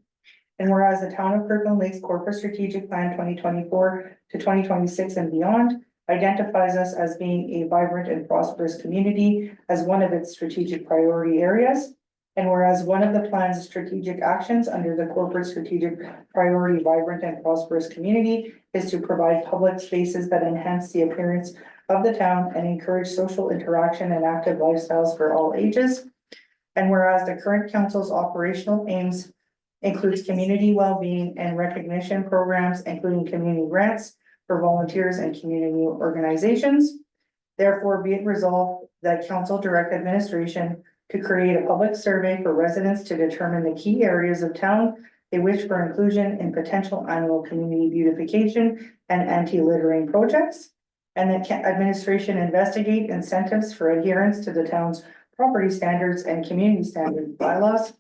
And whereas the town of Kirkland Lakes Corporate Strategic Plan 2024 to 2026 and beyond identifies us as being a vibrant and prosperous community as one of its strategic priority areas. And whereas one of the plan's strategic actions under the corporate strategic priority vibrant and prosperous community is to provide public spaces that enhance the appearance of the town and encourage social interaction and active lifestyles for all ages. And whereas the current council's operational aims includes community well-being and recognition programs, including community grants for volunteers and community organizations. Therefore, be it resolved that council direct administration to create a public survey for residents to determine the key areas of town they wish for inclusion in potential annual community beautification and anti-littering projects. And that administration investigate incentives for adherence to the town's property standards and community standard bylaws.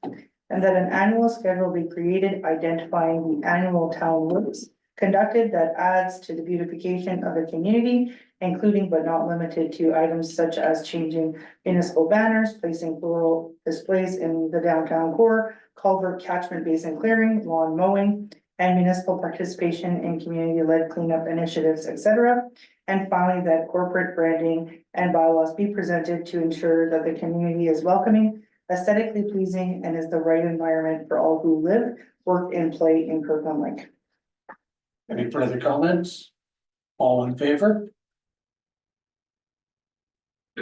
And that an annual schedule be created identifying the annual town works conducted that adds to the beautification of the community, including but not limited to items such as changing municipal banners, placing floral displays in the downtown core, culvert catchment basin clearing, lawn mowing, and municipal participation in community-led cleanup initiatives, etc. And finally, that corporate branding and bylaws be presented to ensure that the community is welcoming, aesthetically pleasing, and is the right environment for all who live, work, and play in Kirkland Lake. Any further comments? All in favor?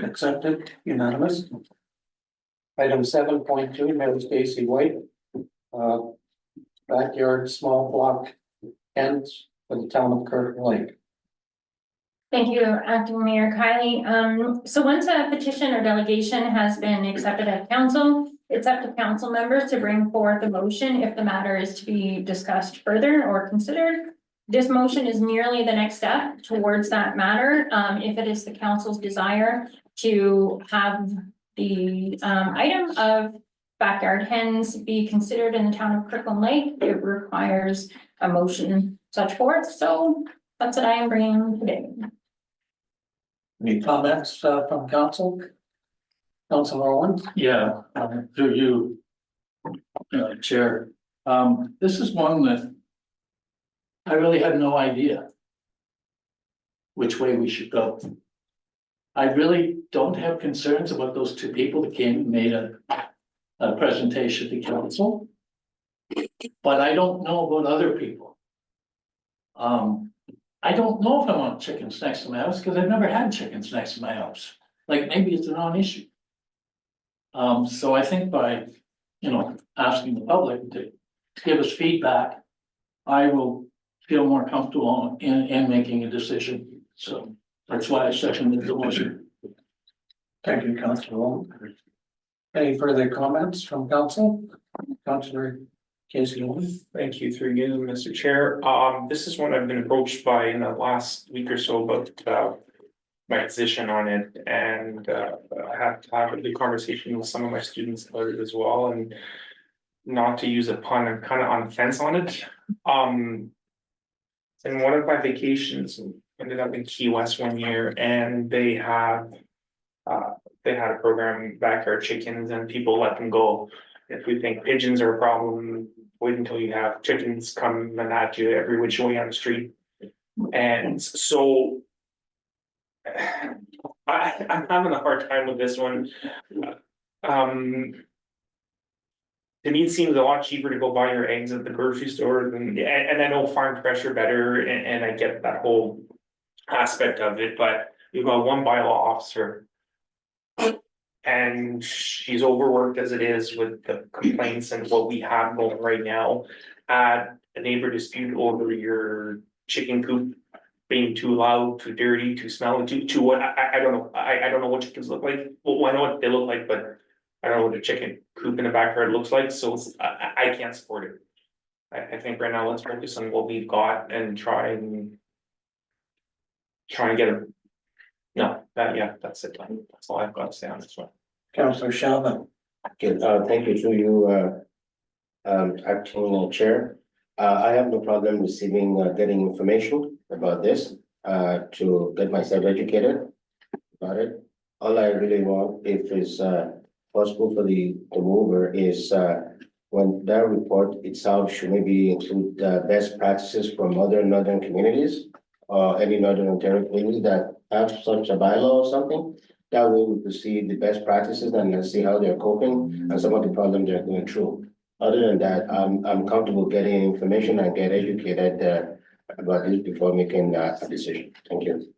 Accepted, unanimous. Item 7.2, Mary Stacy White. Backyard small block ends for the town of Kirkland Lake. Thank you, Acting Mayor Kylie. So once a petition or delegation has been accepted at council, it's up to council members to bring forth a motion if the matter is to be discussed further or considered. This motion is merely the next step towards that matter. If it is the council's desire to have the item of backyard hens be considered in the town of Kirkland Lake, it requires a motion such forth. So that's what I am bringing today. Any comments from council? Councilor Owens? Yeah, through you, Chair. This is one that I really had no idea which way we should go. I really don't have concerns about those two people that came and made a presentation to council. But I don't know about other people. I don't know if I want chickens next to my house because I've never had chickens next to my house. Like maybe it's a non-issue. So I think by, asking the public to give us feedback, I will feel more comfortable in making a decision. So that's why I seconded the motion. Thank you, Councilor. Any further comments from council? Councilor Casey. Thank you through you, Mr. Chair. This is one I've been approached by in the last week or so about my position on it, and I have to have a good conversation with some of my students about it as well. And not to use a pun, I'm kind of on the fence on it. In one of my vacations, ended up in Key West one year, and they had a program, backyard chickens, and people let them go. If we think pigeons are a problem, wait until you have chickens coming at you every which way on the street. And so I'm having a hard time with this one. To me, it seems a lot cheaper to go buy your eggs at the grocery store than, and I know farm fresh are better, and I get that whole aspect of it, but you've got one bylaw officer. And she's overworked as it is with the complaints and what we have going right now. A neighbor dispute over your chicken coop being too loud, too dirty, too smelly, too what, I don't know. I don't know what chickens look like. Well, I know what they look like, but I don't know what a chicken coop in the backyard looks like, so I can't support it. I think right now let's focus on what we've got and try and get a. No, that's it. That's all I've got to say on this one. Councilor Shalvin. Okay, thank you to you, acting chair. I have no problem receiving, getting information about this, to get myself educated about it. All I really want, if it's, possible for the mover, is, when that report itself should maybe include, best practices from other northern communities, or any northern Ontario communities that have such a bylaw or something. That way we could see the best practices and then see how they're coping and some of the problems they're going through. Other than that, I'm comfortable getting information and get educated about this before making a decision. Thank you.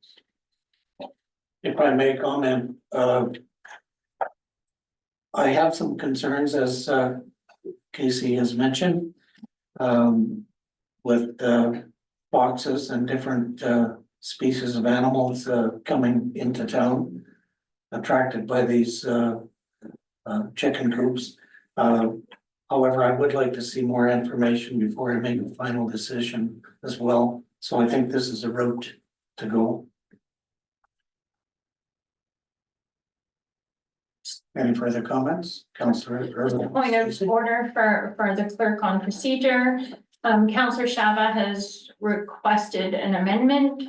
If I may comment, I have some concerns as Casey has mentioned. With boxes and different species of animals coming into town. Attracted by these chicken coops. However, I would like to see more information before I make a final decision as well. So I think this is a route to go. Any further comments, Councillor Earl? Point of order for the clerk on procedure. Councillor Shaba has requested an amendment.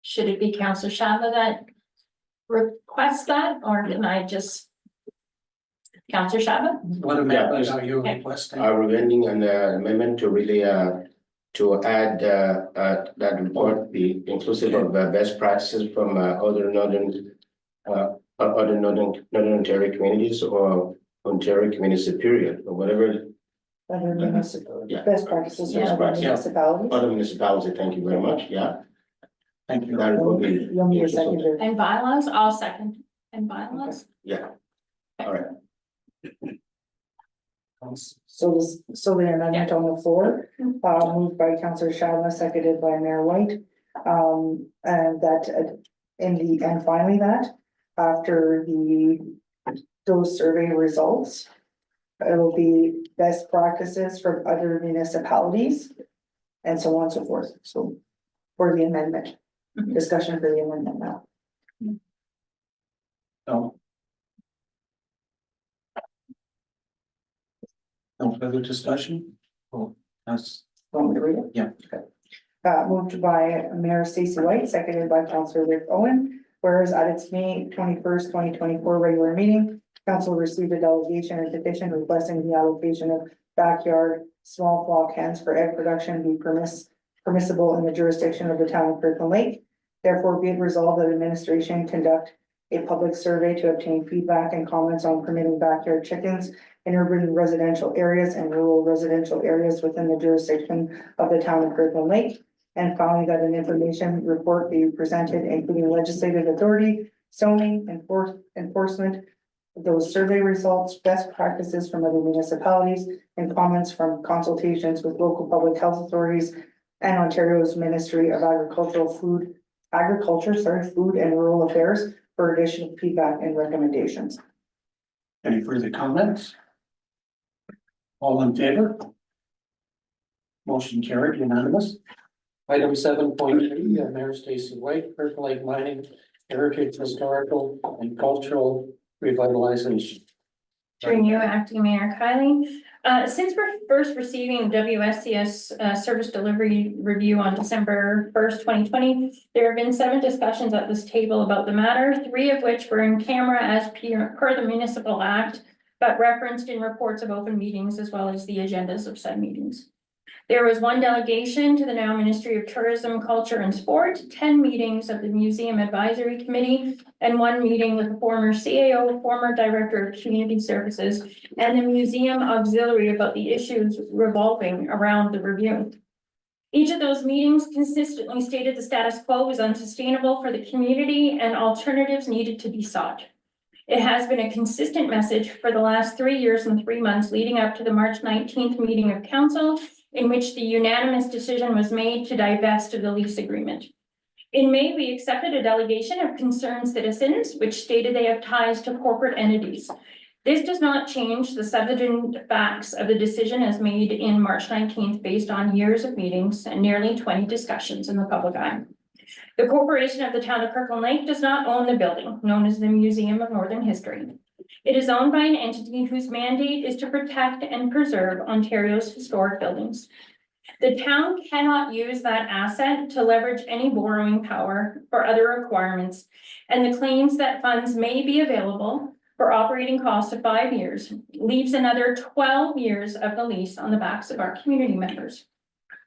Should it be Councillor Shaba that requests that, or can I just? Councillor Shaba? What amendment are you requesting? We're amending an amendment to really, to add, that report be inclusive of best practices from, other northern Ontario communities or Ontario community superior, or whatever, Other municipal, Yeah. best practices from Best other practices. municipalities. other municipalities, thank you very much, yeah. Thank you. That will be. You'll need a seconder. And bylaws, I'll second, and bylaws. Yeah, all right. So the amendment on the floor, moved by Councillor Shabana, seconded by Mayor White. And that, and finally that, after those survey results, it'll be best practices from other municipalities and so on and so forth. So for the amendment, discussion for the amendment now. No. No further discussion? Oh, that's, Want me to read it? yeah. Moved by Mayor Stacy White, seconded by Councillor Rick Owen. Whereas at its May 21st, 2024 regular meeting, council received a delegation and petition requesting the allocation of backyard small flock hens for egg production be permissible in the jurisdiction of the town of Kirkland Lake. Therefore, be it resolved that administration conduct a public survey to obtain feedback and comments on permitting backyard chickens in urban residential areas and rural residential areas within the jurisdiction of the town of Kirkland Lake. And finally, that an information report be presented, including legislative authority, zoning, enforcement, those survey results, best practices from other municipalities, and comments from consultations with local public health authorities and Ontario's Ministry of Food and Rural Affairs for additional feedback and recommendations. Any further comments? All in favor? Motion carried unanimous. Item 7.3, Mayor Stacy White, Kirkland Lake Mining, Heritage Historical and Cultural Revitalization. Through you, Acting Mayor Kylie. Since we're first receiving WSCS service delivery review on December 1st, 2020, there have been 7 discussions at this table about the matter, 3 of which were in camera as per the Municipal Act, but referenced in reports of open meetings as well as the agendas of said meetings. There was 1 delegation to the now Ministry of Tourism, Culture and Sport, 10 meetings of the Museum Advisory Committee, and 1 meeting with the former CAO, former Director of Community Services, and the Museum Auxiliary about the issues revolving around the review. Each of those meetings consistently stated the status quo was unsustainable for the community and alternatives needed to be sought. It has been a consistent message for the last 3 years and 3 months leading up to the March 19th meeting of council, in which the unanimous decision was made to divest of the lease agreement. In May, we accepted a delegation of concerned citizens, which stated they have ties to corporate entities. This does not change the substantive facts of the decision as made in March 19th based on years of meetings and nearly 20 discussions in the public eye. The corporation of the town of Kirkland Lake does not own the building, known as the Museum of Northern History. It is owned by an entity whose mandate is to protect and preserve Ontario's historic buildings. The town cannot use that asset to leverage any borrowing power or other requirements, and the claims that funds may be available for operating costs of 5 years leaves another 12 years of the lease on the backs of our community members.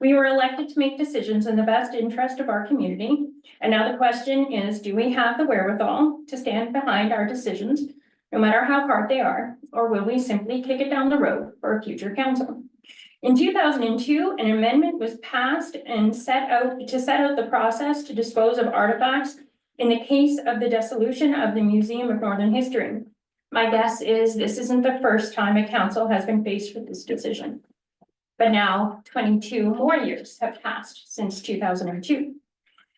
We were elected to make decisions in the best interest of our community, and now the question is, do we have the wherewithal to stand behind our decisions, no matter how hard they are, or will we simply kick it down the road for a future council? In 2002, an amendment was passed and set out the process to dispose of artifacts in the case of the dissolution of the Museum of Northern History. My guess is this isn't the first time a council has been faced with this decision. But now 22 more years have passed since 2002.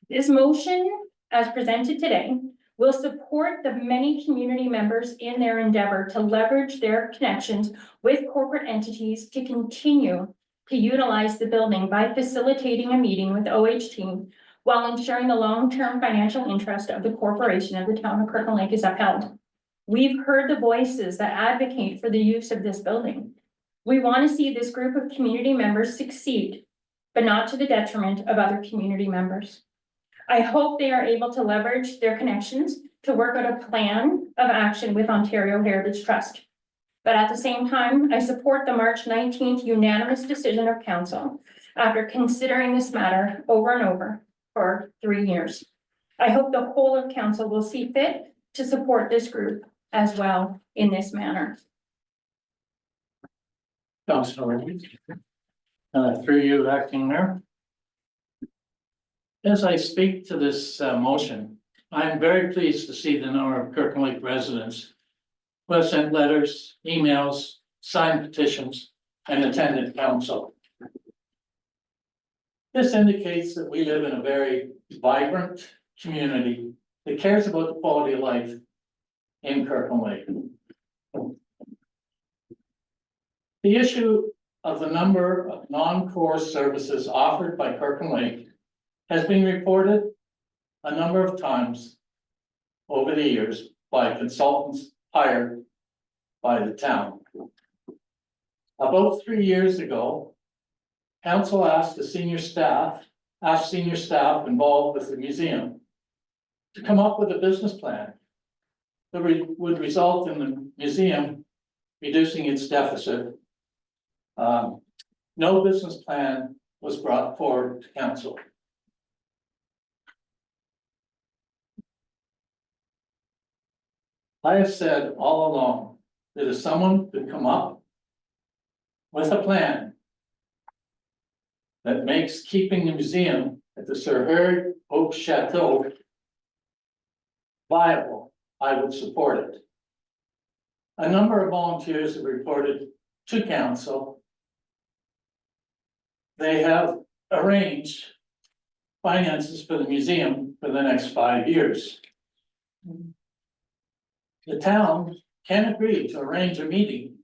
This motion, as presented today, will support the many community members in their endeavor to leverage their connections with corporate entities to continue to utilize the building by facilitating a meeting with OHT while ensuring the long-term financial interest of the corporation of the town of Kirkland Lake is upheld. We've heard the voices that advocate for the use of this building. We want to see this group of community members succeed, but not to the detriment of other community members. I hope they are able to leverage their connections to work out a plan of action with Ontario Heritage Trust. But at the same time, I support the March 19th unanimous decision of council after considering this matter over and over for 3 years. I hope the whole of council will see fit to support this group as well in this manner. Councilor Reed. Through you, acting mayor. As I speak to this motion, I'm very pleased to see the number of Kirkland Lake residents who have sent letters, emails, signed petitions, and attended council. This indicates that we live in a very vibrant community that cares about the quality of life in Kirkland Lake. The issue of the number of non-core services offered by Kirkland Lake has been reported a number of times over the years by consultants hired by the town. About 3 years ago, council asked senior staff involved with the museum to come up with a business plan that would result in the museum reducing its deficit. No business plan was brought forward to council. I have said all along that if someone could come up with a plan that makes keeping the museum at the Sir Harry Oak Chateau viable, I would support it. A number of volunteers have reported to council they have arranged finances for the museum for the next 5 years. The town can agree to arrange a meeting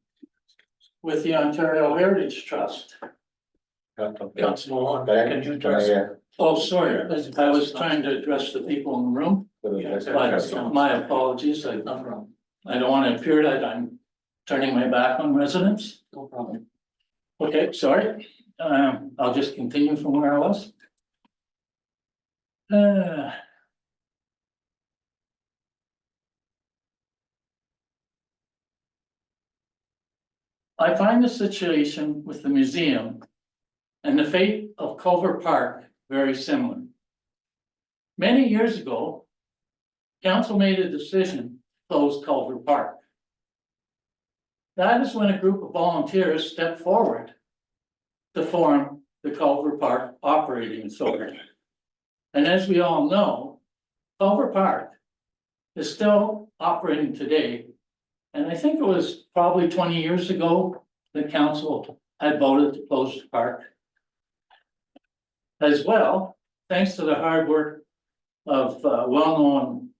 with the Ontario Heritage Trust. Councilor Long, can you address? Oh, sorry, I was trying to address the people in the room. But my apologies, I don't want to appear that I'm turning my back on residents. No problem. Okay, sorry. I'll just continue from where I was. I find the situation with the museum and the fate of Culver Park very similar. Many years ago, council made a decision to close Culver Park. That is when a group of volunteers stepped forward to form the Culver Park Operating Authority. And as we all know, Culver Park is still operating today. And I think it was probably 20 years ago that council had voted to close the park. As well, thanks to the hard work of well-known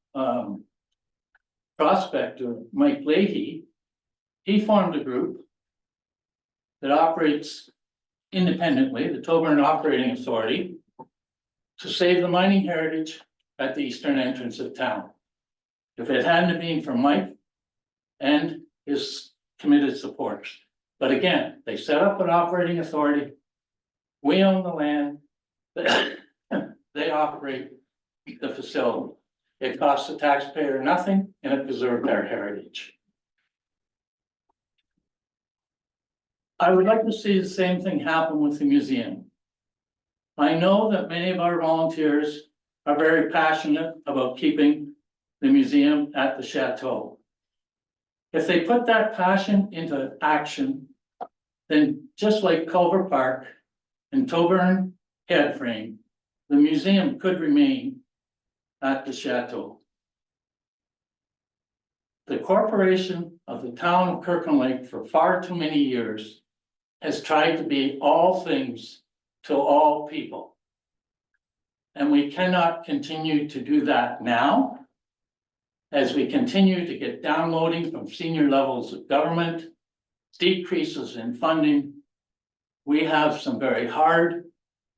prospector Mike Leahy, he formed a group that operates independently, the Tobernon Operating Authority, to save the mining heritage at the eastern entrance of town. If it hadn't been for Mike and his committed supporters. But again, they set up an operating authority. We own the land. They operate the facility. It costs the taxpayer nothing and it preserved our heritage. I would like to see the same thing happen with the museum. I know that many of our volunteers are very passionate about keeping the museum at the chateau. If they put that passion into action, then just like Culver Park and Tobernon Headframe, the museum could remain at the chateau. the corporation of the town of Kirkland Lake for far too many years has tried to be all things to all people. And we cannot continue to do that now. As we continue to get downloading from senior levels of government, decreases in funding, we have some very hard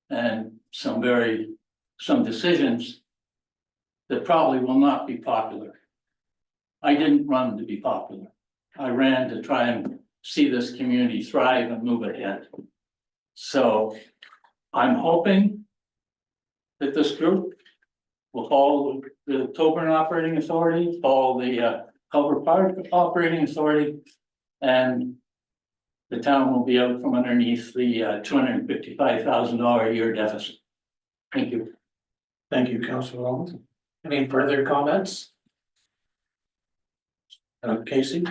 and some decisions that probably will not be popular. I didn't run to be popular. I ran to try and see this community thrive and move ahead. So I'm hoping that this group will follow the Tobin Operating Authority, follow the Culver Park Operating Authority, and the town will be out from underneath the $255,000 a year deficit. Thank you. Thank you, Councilor Owens. Any further comments? Casey?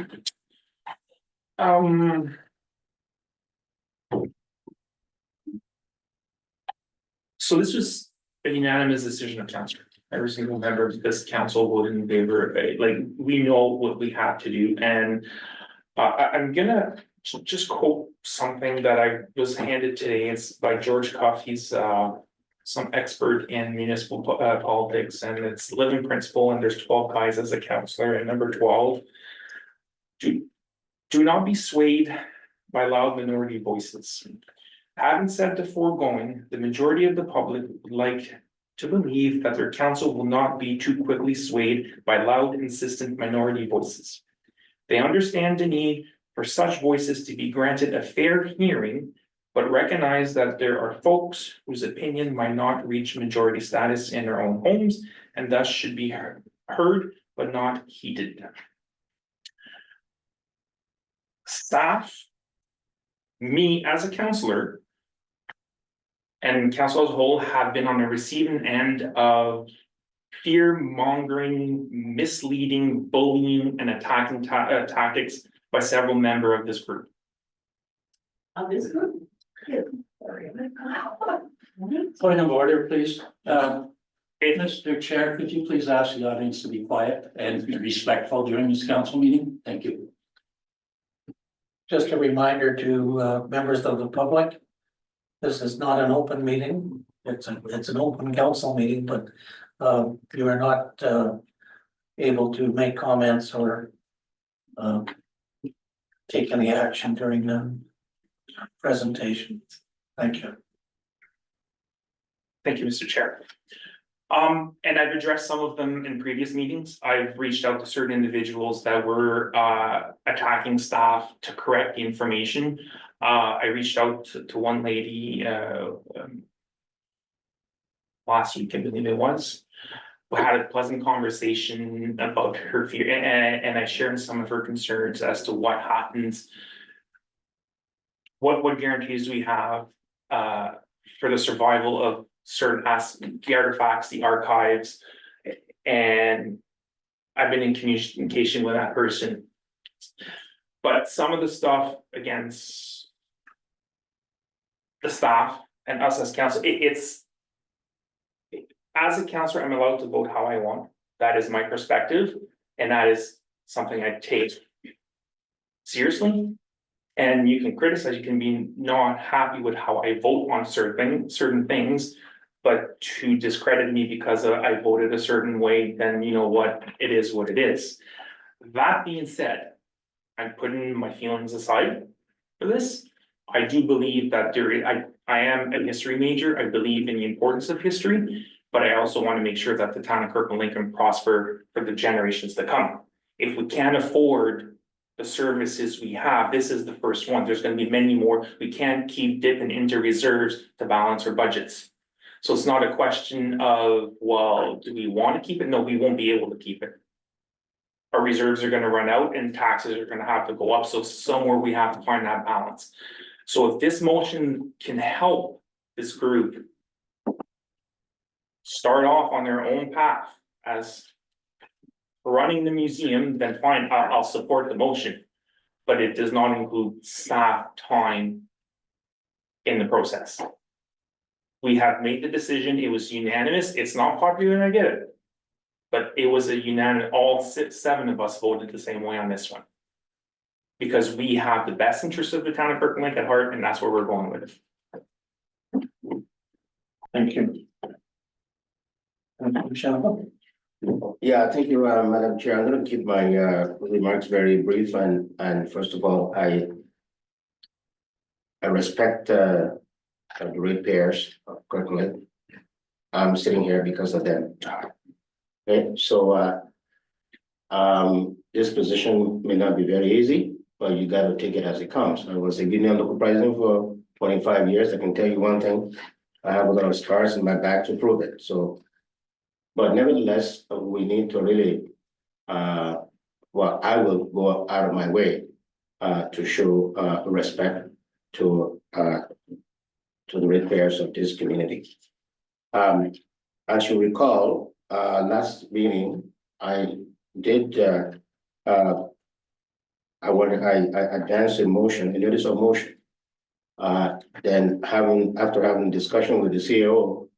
So this was a unanimous decision of council. Every single member of this council voted in favor of it. Like, we know what we have to do, and I'm gonna just quote something that I was handed today. It's by George Cuff. He's some expert in municipal politics, and it's living principle, and there's 12 guys as a councillor, and number 12. Do not be swayed by loud minority voices. Having said the foregoing, the majority of the public would like to believe that their council will not be too quickly swayed by loud, insistent minority voices. They understand the need for such voices to be granted a fair hearing, but recognize that there are folks whose opinion might not reach majority status in their own homes and thus should be heard but not heeded. Staff, me as a councillor, and council as a whole have been on the receiving end of fear mongering, misleading, bullying, and attacking tactics by several members of this group. Of this group? Point of order, please. Mr. Chair, could you please ask the audience to be quiet and be respectful during this council meeting? Thank you. Just a reminder to members of the public, this is not an open meeting. It's an open council meeting, but you are not able to make comments or take any action during the presentation. Thank you. Thank you, Mr. Chair. And I've addressed some of them in previous meetings. I've reached out to certain individuals that were attacking staff to correct the information. I reached out to one lady last week, I believe it was. We had a pleasant conversation about her fear, and I shared some of her concerns as to what happens. What guarantees we have for the survival of certain the artifacts, the archives, and I've been in communication with that person. But some of the stuff against the staff and us as council, as a councillor, I'm allowed to vote how I want. That is my perspective, and that is something I take seriously. And you can criticize, you can be not happy with how I vote on certain things, but to discredit me because I voted a certain way, then you know what, it is what it is. That being said, I'm putting my feelings aside for this. I do believe that I am a history major. I believe in the importance of history, but I also want to make sure that the town of Kirkland Lake can prosper for the generations to come. If we can't afford the services we have, this is the first one. There's going to be many more. We can't keep dipping into reserves to balance our budgets. So it's not a question of, well, do we want to keep it? No, we won't be able to keep it. Our reserves are going to run out and taxes are going to have to go up. So somewhere we have to find that balance. So if this motion can help this group start off on their own path as running the museum, then fine, I'll support the motion. But it does not include staff time in the process. We have made the decision, it was unanimous, it's not popular, and I get it. But it was a unanimous, all seven of us voted the same way on this one. Because we have the best interest of the town of Kirkland Lake at heart, and that's where we're going with it. Thank you. Michelle? Yeah, thank you, Madam Chair. I'm gonna keep my remarks very brief and first of all, I respect the ratepayers of Kirkland. I'm sitting here because of them. Okay, so this position may not be very easy, but you gotta take it as it comes. I was a Guinea local president for 25 years. I can tell you one thing, I have a lot of scars in my back to prove it, so. But nevertheless, we need to really, well, I will go out of my way to show respect to the ratepayers of this community. As you recall, last meeting, I did I advanced a motion, a notice of motion. Then after having discussion with the CEO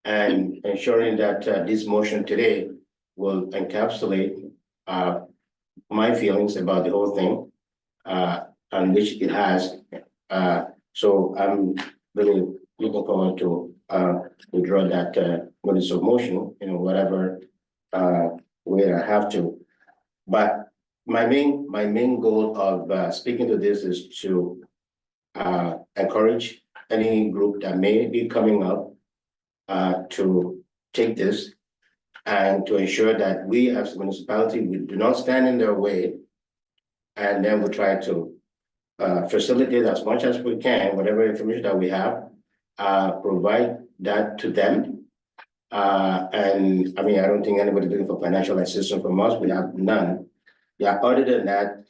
and ensuring that this motion today will encapsulate my feelings about the whole thing, and which it has. So I'm really looking forward to withdraw that notice of motion, whatever way I have to. But my main goal of speaking to this is to encourage any group that may be coming up to take this and to ensure that we as a municipality, we do not stand in their way. And then we try to facilitate as much as we can, whatever information that we have, provide that to them. And I mean, I don't think anybody's looking for financial assistance from us. We have none. Yeah, other than that,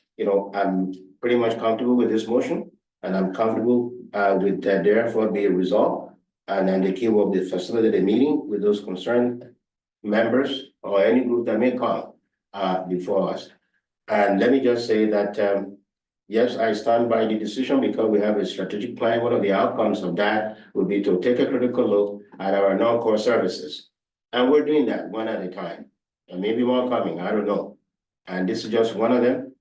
I'm pretty much comfortable with this motion, and I'm comfortable with therefore being resolved. And then the key will be facilitate a meeting with those concerned members or any group that may come before us. And let me just say that, yes, I stand by the decision because we have a strategic plan. One of the outcomes of that would be to take a critical look at our non-core services. And we're doing that one at a time. And maybe more coming, I don't know. And this is just one of them.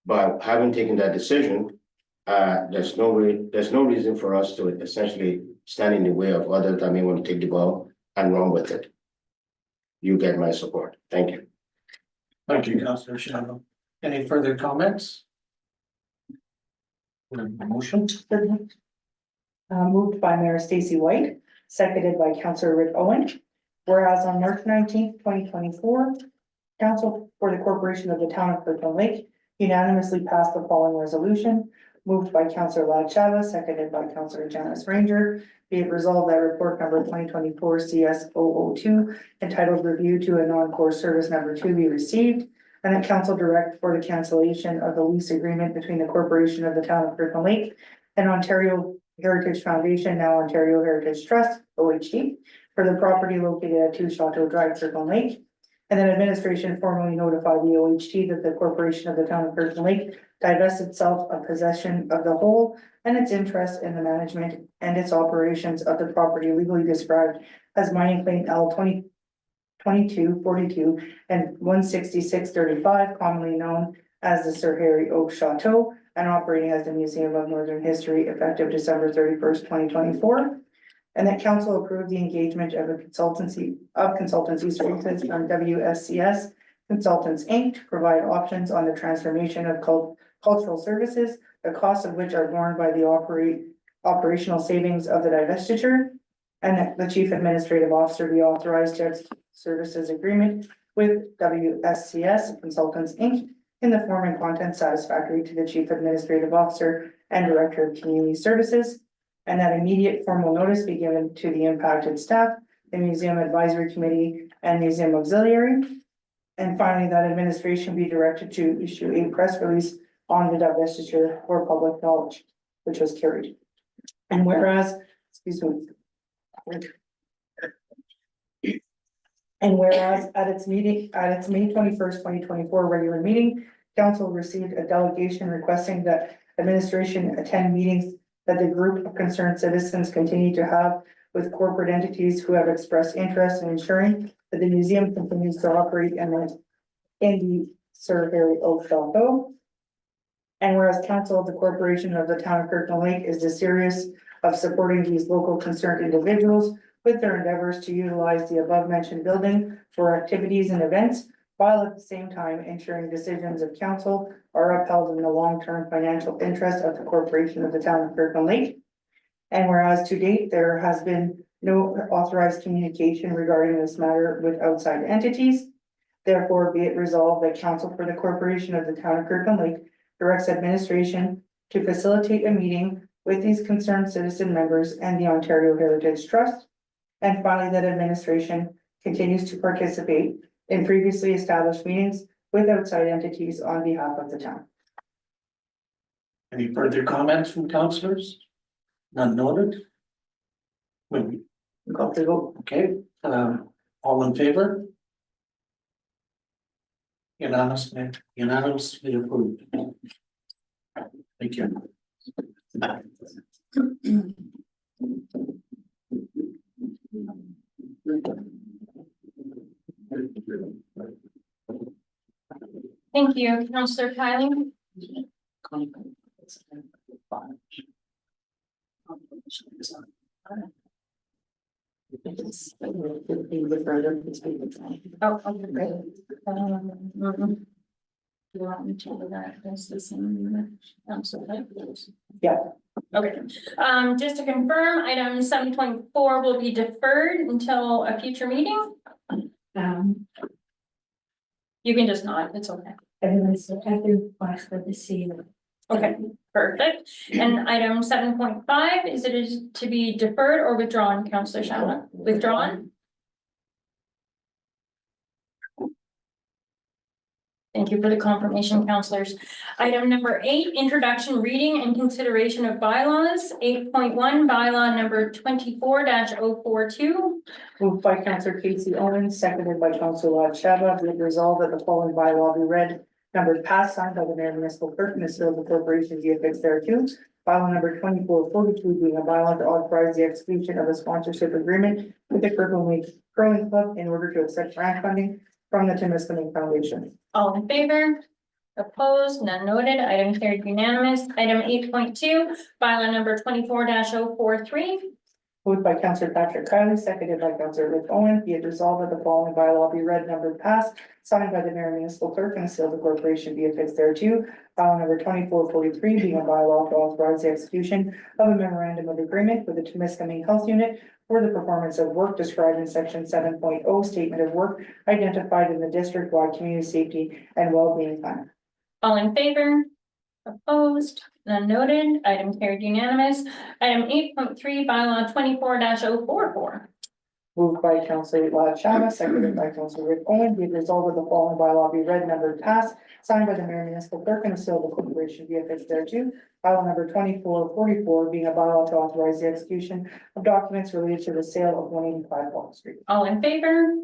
But having taken that decision, there's no reason for us to essentially stand in the way of others that may want to take the ball and run with it. You get my support. Thank you. Thank you, Councilor Shabba. Any further comments? Motion? Moved by Mayor Stacy White, seconded by Councilor Rick Owen. Whereas on March 19th, 2024, Council for the Corporation of the Town of Kirkland Lake unanimously passed the following resolution. Moved by Councilor Lad Chava, seconded by Councilor Janice Ranger. Be it resolved that report number 2024 CS002 entitled Review to a Non-Core Service Number 2 be received. And that council direct for the cancellation of the lease agreement between the Corporation of the Town of Kirkland Lake and Ontario Heritage Foundation, now Ontario Heritage Trust, OHT, for the property located at 2 Chateau Drive, Kirkland Lake. And then administration formally notify the OHT that the Corporation of the Town of Kirkland Lake divest itself of possession of the whole and its interest in the management and its operations of the property legally described as mining claim L 2242 and 16635, commonly known as the Sir Harry Oak Chateau, and operating as the Museum of Northern History effective December 31st, 2024. And that council approved the engagement of a consultancy services from WSCS Consultants Inc. to provide options on the transformation of cultural services, the costs of which are borne by the operational savings of the divestiture. And that the chief administrative officer be authorized to execute services agreement with WSCS Consultants Inc. in the form and content satisfactory to the chief administrative officer and director of community services. And that immediate formal notice be given to the impacted staff, the museum advisory committee and museum auxiliary. And finally, that administration be directed to issue a press release on the divestiture for public knowledge, which was carried. And whereas, and whereas at its May 21st, 2024 regular meeting, council received a delegation requesting that administration attend meetings that the group of concerned citizens continue to have with corporate entities who have expressed interest in ensuring that the museum continues to operate in the Sir Harry Oak Depot. And whereas council of the corporation of the town of Kirkland Lake is desirous of supporting these local concerned individuals with their endeavors to utilize the above mentioned building for activities and events, while at the same time ensuring decisions of council are upheld in the long-term financial interest of the corporation of the town of Kirkland Lake. And whereas to date, there has been no authorized communication regarding this matter with outside entities. Therefore, be it resolved that council for the corporation of the town of Kirkland Lake directs administration to facilitate a meeting with these concerned citizen members and the Ontario Heritage Trust. And finally, that administration continues to participate in previously established meetings with outside entities on behalf of the town. Any further comments from councillors? None noted? When we Call for the vote. okay, all in favor? Unanimously approved. Thank you. Thank you, Councillor Kylie. Oh, okay, great. Do you want me to do that? That's the same. Yeah. Okay, just to confirm, item 7.4 will be deferred until a future meeting. You can just nod, it's okay. Everyone's had their request for the scene. Okay, perfect. And item 7.5, is it to be deferred or withdrawn, Councillor Shala? Withdrawn? Thank you for the confirmation, councillors. Item number 8, introduction, reading and consideration of bylaws. 8.1, bylaw number 24-042. Moved by Councillor Casey Owens, seconded by Councillor Rod Shaba, be it resolved that the following bylaw be read, numbered, passed, signed by the mayor and municipal clerk and the seal of the corporation be affixed thereto. Bylaw number 2442 being a bylaw to authorize the execution of a sponsorship agreement with the Kirkland Lake Curling Club in order to accept grant funding from the Timiskaming Foundation. All in favor? Opposed? None noted. Item carried unanimous. Item 8.2, bylaw number 24-043. Moved by Councillor Patrick Kylie, seconded by Councillor Rick Owen, be it resolved that the following bylaw be read, numbered, passed, signed by the mayor and municipal clerk and the seal of the corporation be affixed thereto. Bylaw number 2443 being a bylaw to authorize the execution of a memorandum of agreement with the Timiskaming Health Unit for the performance of work described in section 7.0 statement of work identified in the district-wide community safety and well-being plan. All in favor? Opposed? None noted. Item carried unanimous. Item 8.3, bylaw 24-044. Moved by Councillor Rod Shaba, seconded by Councillor Rick Owen, be it resolved that the following bylaw be read, numbered, passed, signed by the mayor and municipal clerk and the seal of the corporation be affixed thereto. Bylaw number 2444 being a bylaw to authorize the execution of documents related to the sale of 185 Wall Street. All in favor?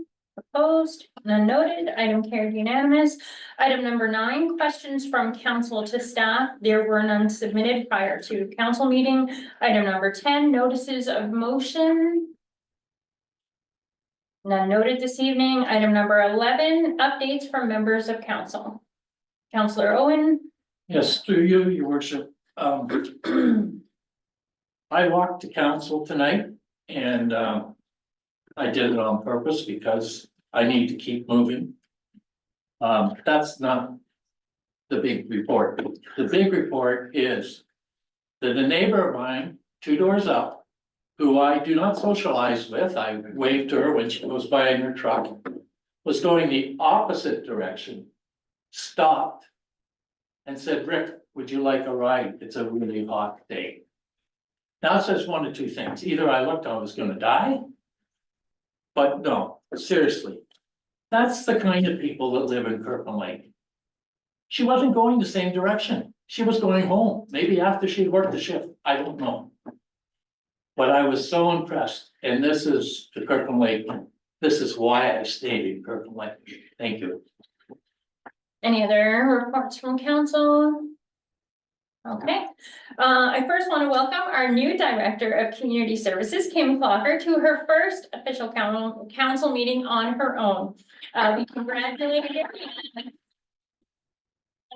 Opposed? None noted. Item carried unanimous. Item number 9, questions from council to staff. There were none submitted prior to council meeting. Item number 10, notices of motion. None noted this evening. Item number 11, updates from members of council. Councillor Owen. Yes, through you, your worship. I walked to council tonight and I did it on purpose because I need to keep moving. That's not the big report. The big report is that a neighbor of mine, 2 doors up, who I do not socialize with, I waved to her when she goes by in her truck, was going the opposite direction, stopped and said, "Rick, would you like a ride? It's a really hot day." Now it says one of two things. Either I looked, I was gonna die. But no, seriously, that's the kind of people that live in Kirkland Lake. She wasn't going the same direction. She was going home, maybe after she'd worked the shift, I don't know. But I was so impressed, and this is the Kirkland Lake, this is why I stayed in Kirkland Lake. Thank you. Any other reports from council? Okay, I first want to welcome our new Director of Community Services, Kim Clocker, to her first official council meeting on her own. We congratulate her. And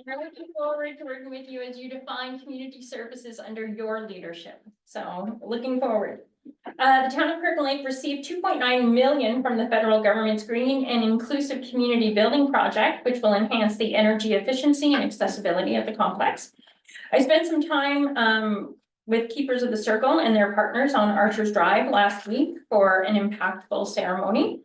we're looking forward to working with you as you define community services under your leadership. So looking forward. The town of Kirkland Lake received 2.9 million from the federal government's Green and Inclusive Community Building Project, which will enhance the energy efficiency and accessibility of the complex. I spent some time with Keepers of the Circle and their partners on Archer's Drive last week for an impactful ceremony.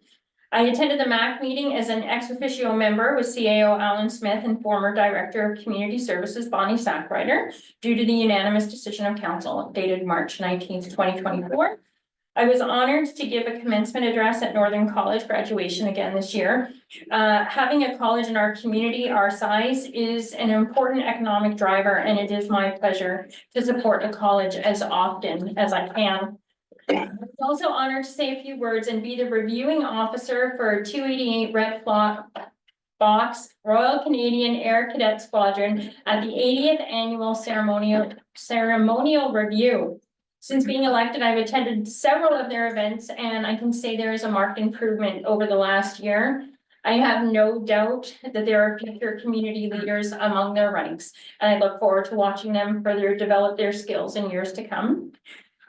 I attended the MAC meeting as an ex officio member with CAO Alan Smith and former Director of Community Services Bonnie Sackrider due to the unanimous decision of council dated March 19th, 2024. I was honored to give a commencement address at Northern College graduation again this year. Having a college in our community our size is an important economic driver, and it is my pleasure to support a college as often as I can. I'm also honored to say a few words and be the reviewing officer for 288 Red Fox Royal Canadian Air Cadet Squadron at the 80th annual ceremonial review. Since being elected, I've attended several of their events, and I can say there is a marked improvement over the last year. I have no doubt that there are future community leaders among their ranks, and I look forward to watching them further develop their skills in years to come.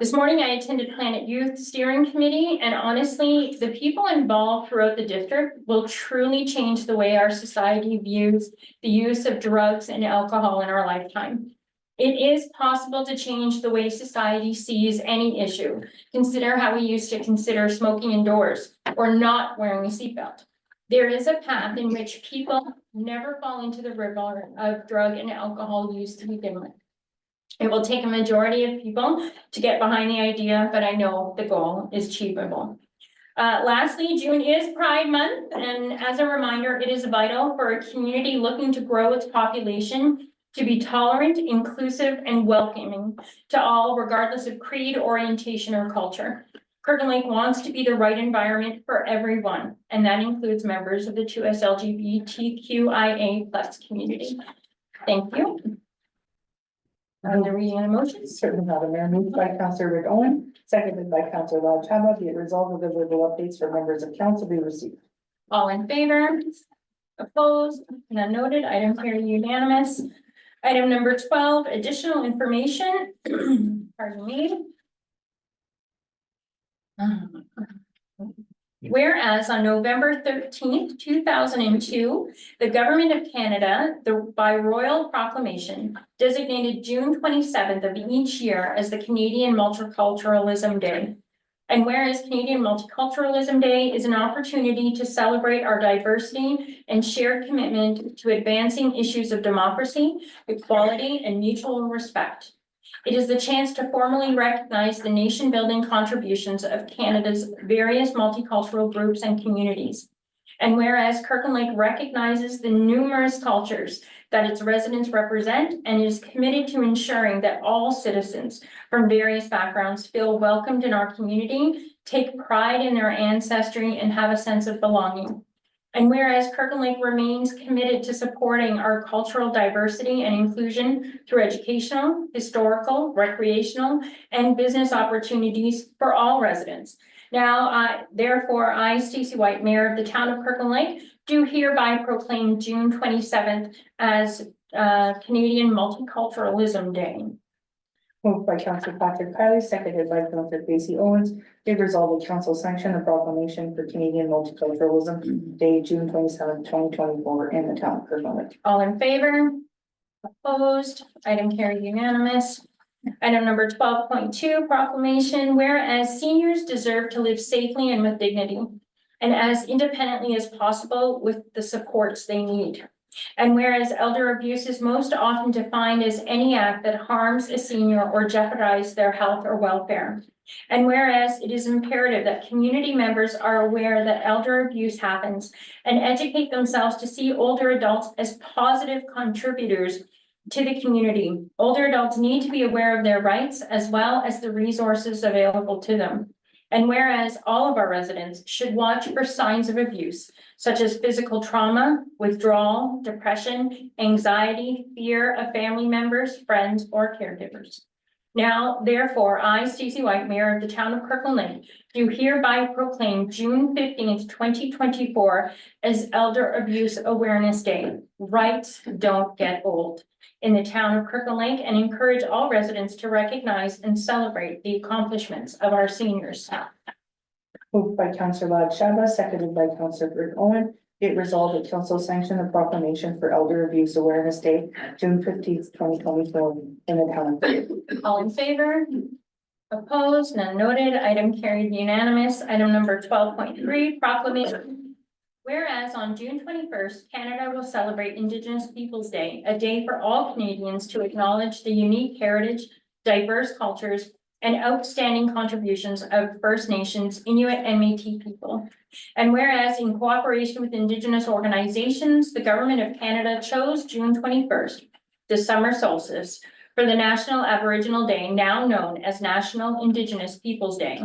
This morning, I attended Planet Youth Steering Committee, and honestly, the people involved throughout the district will truly change the way our society views the use of drugs and alcohol in our lifetime. It is possible to change the way society sees any issue. Consider how we used to consider smoking indoors or not wearing a seatbelt. There is a path in which people never fall into the river of drug and alcohol use to begin with. It will take a majority of people to get behind the idea, but I know the goal is achievable. Lastly, June is Pride Month, and as a reminder, it is vital for a community looking to grow its population to be tolerant, inclusive, and welcoming to all, regardless of creed, orientation, or culture. Kirkland Lake wants to be the right environment for everyone, and that includes members of the 2S LGBTQIA+ community. Thank you. The reading and motions. Certainly, Madam Mayor, moved by Councillor Rick Owen, seconded by Councillor Lad Chaba, be it resolved that the verbal updates for members of council be received. All in favor? Opposed? None noted. Item carried unanimous. Item number 12, additional information. Pardon me. Whereas on November 13th, 2002, the Government of Canada, by royal proclamation, designated June 27th of each year as the Canadian Multiculturalism Day. And whereas Canadian Multiculturalism Day is an opportunity to celebrate our diversity and shared commitment to advancing issues of democracy, equality, and mutual respect. It is the chance to formally recognize the nation-building contributions of Canada's various multicultural groups and communities. And whereas Kirkland Lake recognizes the numerous cultures that its residents represent and is committed to ensuring that all citizens from various backgrounds feel welcomed in our community, take pride in their ancestry, and have a sense of belonging. And whereas Kirkland Lake remains committed to supporting our cultural diversity and inclusion through educational, historical, recreational, and business opportunities for all residents. Now, therefore, I, Stacey White, Mayor of the town of Kirkland Lake, do hereby proclaim June 27th as Canadian Multiculturalism Day. Moved by Councillor Patrick Kiley, seconded by Councillor Casey Owens, be resolved that council sanction the proclamation for Canadian Multiculturalism Day, June 27th, 2024 in the town of Kirkland Lake. All in favor? Opposed? Item carried unanimous. Item number 12.2, proclamation, whereas seniors deserve to live safely and with dignity, and as independently as possible with the supports they need. And whereas elder abuse is most often defined as any act that harms a senior or jeopardizes their health or welfare. And whereas it is imperative that community members are aware that elder abuse happens and educate themselves to see older adults as positive contributors to the community. Older adults need to be aware of their rights as well as the resources available to them. And whereas all of our residents should watch for signs of abuse, such as physical trauma, withdrawal, depression, anxiety, fear of family members, friends, or caregivers. Now, therefore, I, Stacey White, Mayor of the Town of Kirkland Lake, do hereby proclaim June 15th, 2024 as Elder Abuse Awareness Day. Rights don't get old in the town of Kirkland Lake, and encourage all residents to recognize and celebrate the accomplishments of our seniors. Moved by Counselor Lad Shaba, seconded by Counselor Rick Owen. It resolved that council sanction the proclamation for Elder Abuse Awareness Day, June 15th, 2024 in the town of Kirkland. All in favor? Opposed? None noted. Item carried unanimous. Item number 12.3, proclamation. Whereas on June 21st, Canada will celebrate Indigenous Peoples' Day, a day for all Canadians to acknowledge the unique heritage, diverse cultures, and outstanding contributions of First Nations, Inuit, and Métis people. And whereas in cooperation with Indigenous organizations, the Government of Canada chose June 21st, the summer solstice, for the National Aboriginal Day, now known as National Indigenous Peoples' Day.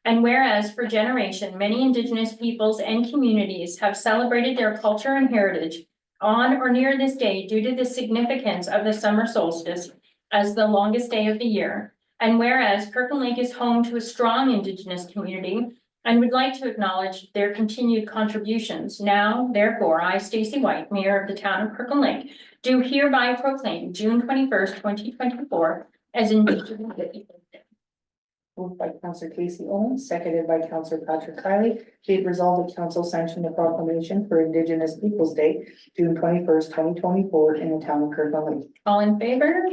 And whereas for generations, many Indigenous peoples and communities have celebrated their culture and heritage on or near this day due to the significance of the summer solstice as the longest day of the year. And whereas Kirkland Lake is home to a strong Indigenous community and would like to acknowledge their continued contributions. Now, therefore, I, Stacey White, Mayor of the Town of Kirkland Lake, do hereby proclaim June 21st, 2024 as Indigenous Peoples' Day. Moved by Counselor Casey Owens, seconded by Counselor Patrick Kiley. Be it resolved that council sanction the proclamation for Indigenous Peoples' Day, June 21st, 2024 in the town of Kirkland Lake. All in favor?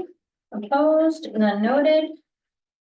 Opposed? None noted.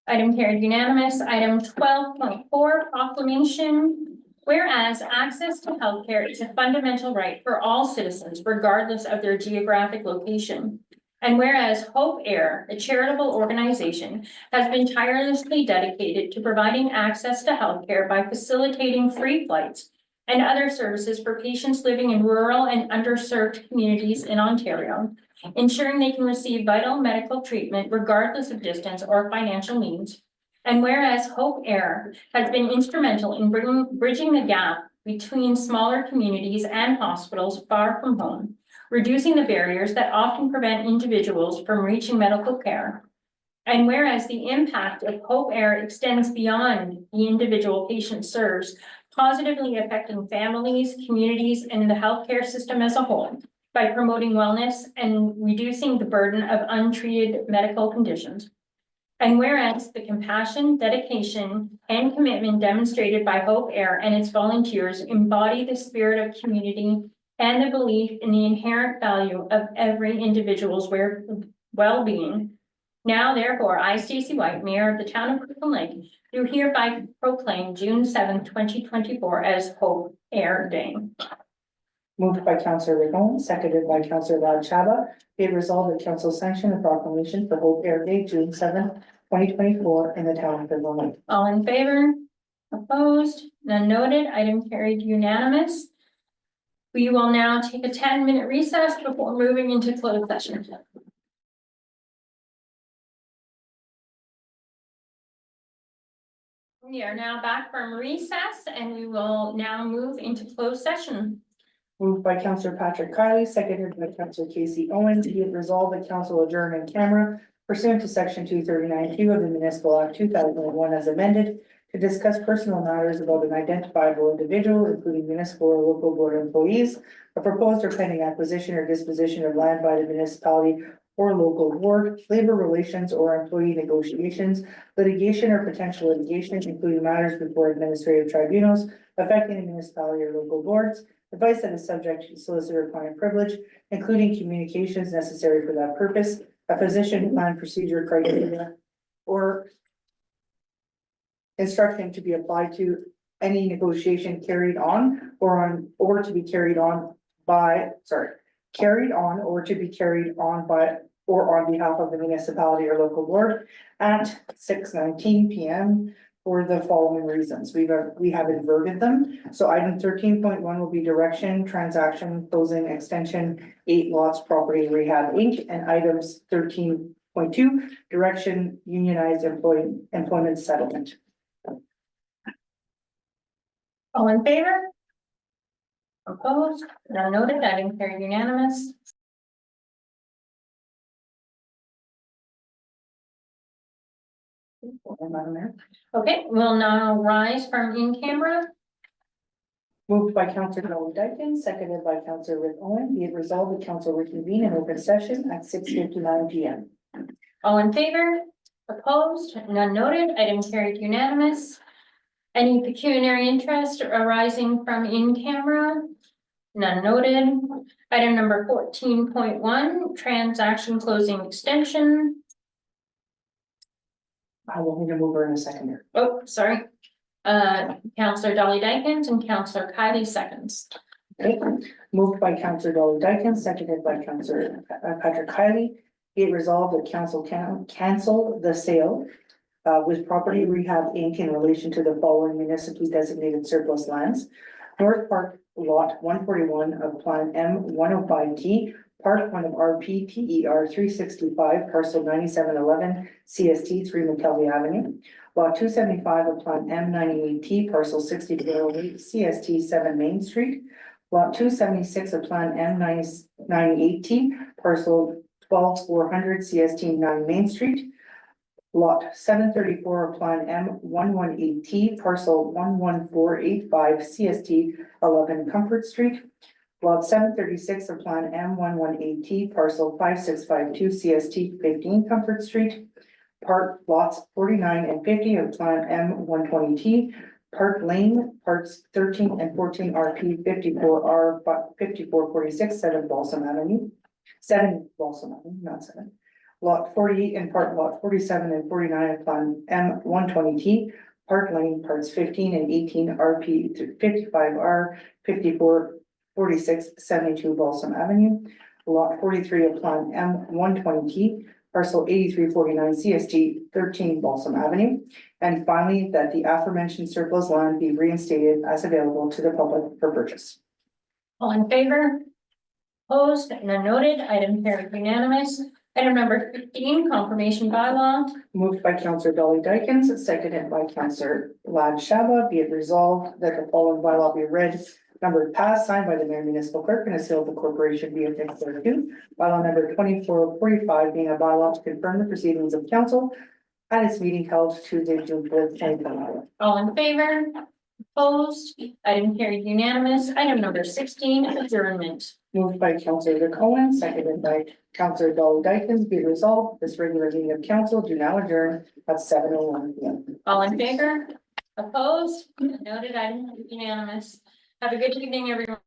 Item carried unanimous. Item 12.4, proclamation. Whereas access to healthcare is a fundamental right for all citizens, regardless of their geographic location. And whereas Hope Air, a charitable organization, has been tirelessly dedicated to providing access to healthcare by facilitating free flights and other services for patients living in rural and underserved communities in Ontario, ensuring they can receive vital medical treatment regardless of distance or financial means. And whereas Hope Air has been instrumental in bridging the gap between smaller communities and hospitals far from home, reducing the barriers that often prevent individuals from reaching medical care. And whereas the impact of Hope Air extends beyond the individual patient serves, positively affecting families, communities, and the healthcare system as a whole by promoting wellness and reducing the burden of untreated medical conditions. And whereas the compassion, dedication, and commitment demonstrated by Hope Air and its volunteers embody the spirit of community and the belief in the inherent value of every individual's well-being. Now, therefore, I, Stacey White, Mayor of the Town of Kirkland Lake, do hereby proclaim June 7th, 2024 as Hope Air Day. Moved by Counselor Rick Owens, seconded by Counselor Lad Shaba. Be it resolved that council sanction the proclamation for Hope Air Day, June 7th, 2024 in the town of Kirkland Lake. All in favor? Opposed? None noted. Item carried unanimous. We will now take a 10-minute recess before moving into closed session. We are now back from recess and we will now move into closed session. Moved by Counselor Patrick Kiley, seconded by Counselor Casey Owens. Be it resolved that council adjourn in camera pursuant to section 239(2) of the Municipal Act 2001 as amended to discuss personal matters about an identifiable individual, including municipal or local board employees, a proposed or pending acquisition or disposition of land by the municipality or local board, labor relations or employee negotiations, litigation or potential litigation, including matters before administrative tribunals affecting the municipality or local boards, advice that is subject to solicitor-client privilege, including communications necessary for that purpose, a position, plan, procedure, criteria, or instruction to be applied to any negotiation carried on or to be carried on by, carried on or to be carried on by or on behalf of the municipality or local board at 6:19 p.m. for the following reasons. We have inverted them. So item 13.1 will be direction, transaction, closing, extension, 8 lots, property rehab, Inc. And items 13.2, direction, unionized employment settlement. All in favor? Opposed? None noted. Item carried unanimous. Madam Mayor. Okay, we'll now rise from in camera. Moved by Counselor Dolly Dyken, seconded by Counselor Rick Owen, be it resolved that council reconvene in open session at 6:59 P.M. All in favor? Opposed? None noted. Item carried unanimous. Any pecuniary interest arising from in camera? None noted. Item number 14.1, transaction closing extension. I will need a mover and a seconder. Oh, sorry. Counselor Dolly Dykens and Counselor Kylie seconds. Okay, moved by Counselor Dolly Dyken, seconded by Counselor Patrick Kiley. Be it resolved that council can cancel the sale with Property Rehab Inc. in relation to the following municipally designated surplus lands. North Park Lot 141 of Plan M105T, Part 1 of RPTER 365, parcel 9711, CST 3 McKelvey Avenue. Lot 275 of Plan M98T, parcel 6408, CST 7 Main Street. Lot 276 of Plan M98T, parcel 12400, CST 9 Main Street. Lot 734 of Plan M118T, parcel 11485, CST 11 Comfort Street. Lot 736 of Plan M118T, parcel 5652, CST 15 Comfort Street. Part lots 49 and 50 of Plan M120T, Park Lane, parts 13 and 14 RP 54R 5446, 7 Balsam Avenue. 7 Balsam Avenue, not 7. Lot 40 and part lot 47 and 49 of Plan M120T, Park Lane, parts 15 and 18 RP 55R 5446, 72 Balsam Avenue. Lot 43 of Plan M120T, parcel 8349 CST 13 Balsam Avenue. And finally, that the aforementioned surplus land be reinstated as available to the public for purchase. All in favor? Opposed? None noted. Item carried unanimous. Item number 15, confirmation bylaw. Moved by Counselor Dolly Dykens, seconded by Counselor Lad Shaba, be it resolved that the following bylaw be read, number passed, signed by the mayor municipal clerk, and a seal of the corporation be affixed thereto. Bylaw number 2445 being a bylaw to confirm the proceedings of council at its meeting held Tuesday, June 4th, 2021. All in favor? Opposed? Item carried unanimous. Item number 16, adjournment. Moved by Counselor Cohen, seconded by Counselor Dolly Dykens, be it resolved, this regular meeting of council do now adjourn at 7:01 P.M. All in favor? Opposed? Noted. Item unanimous. Have a good evening, everyone.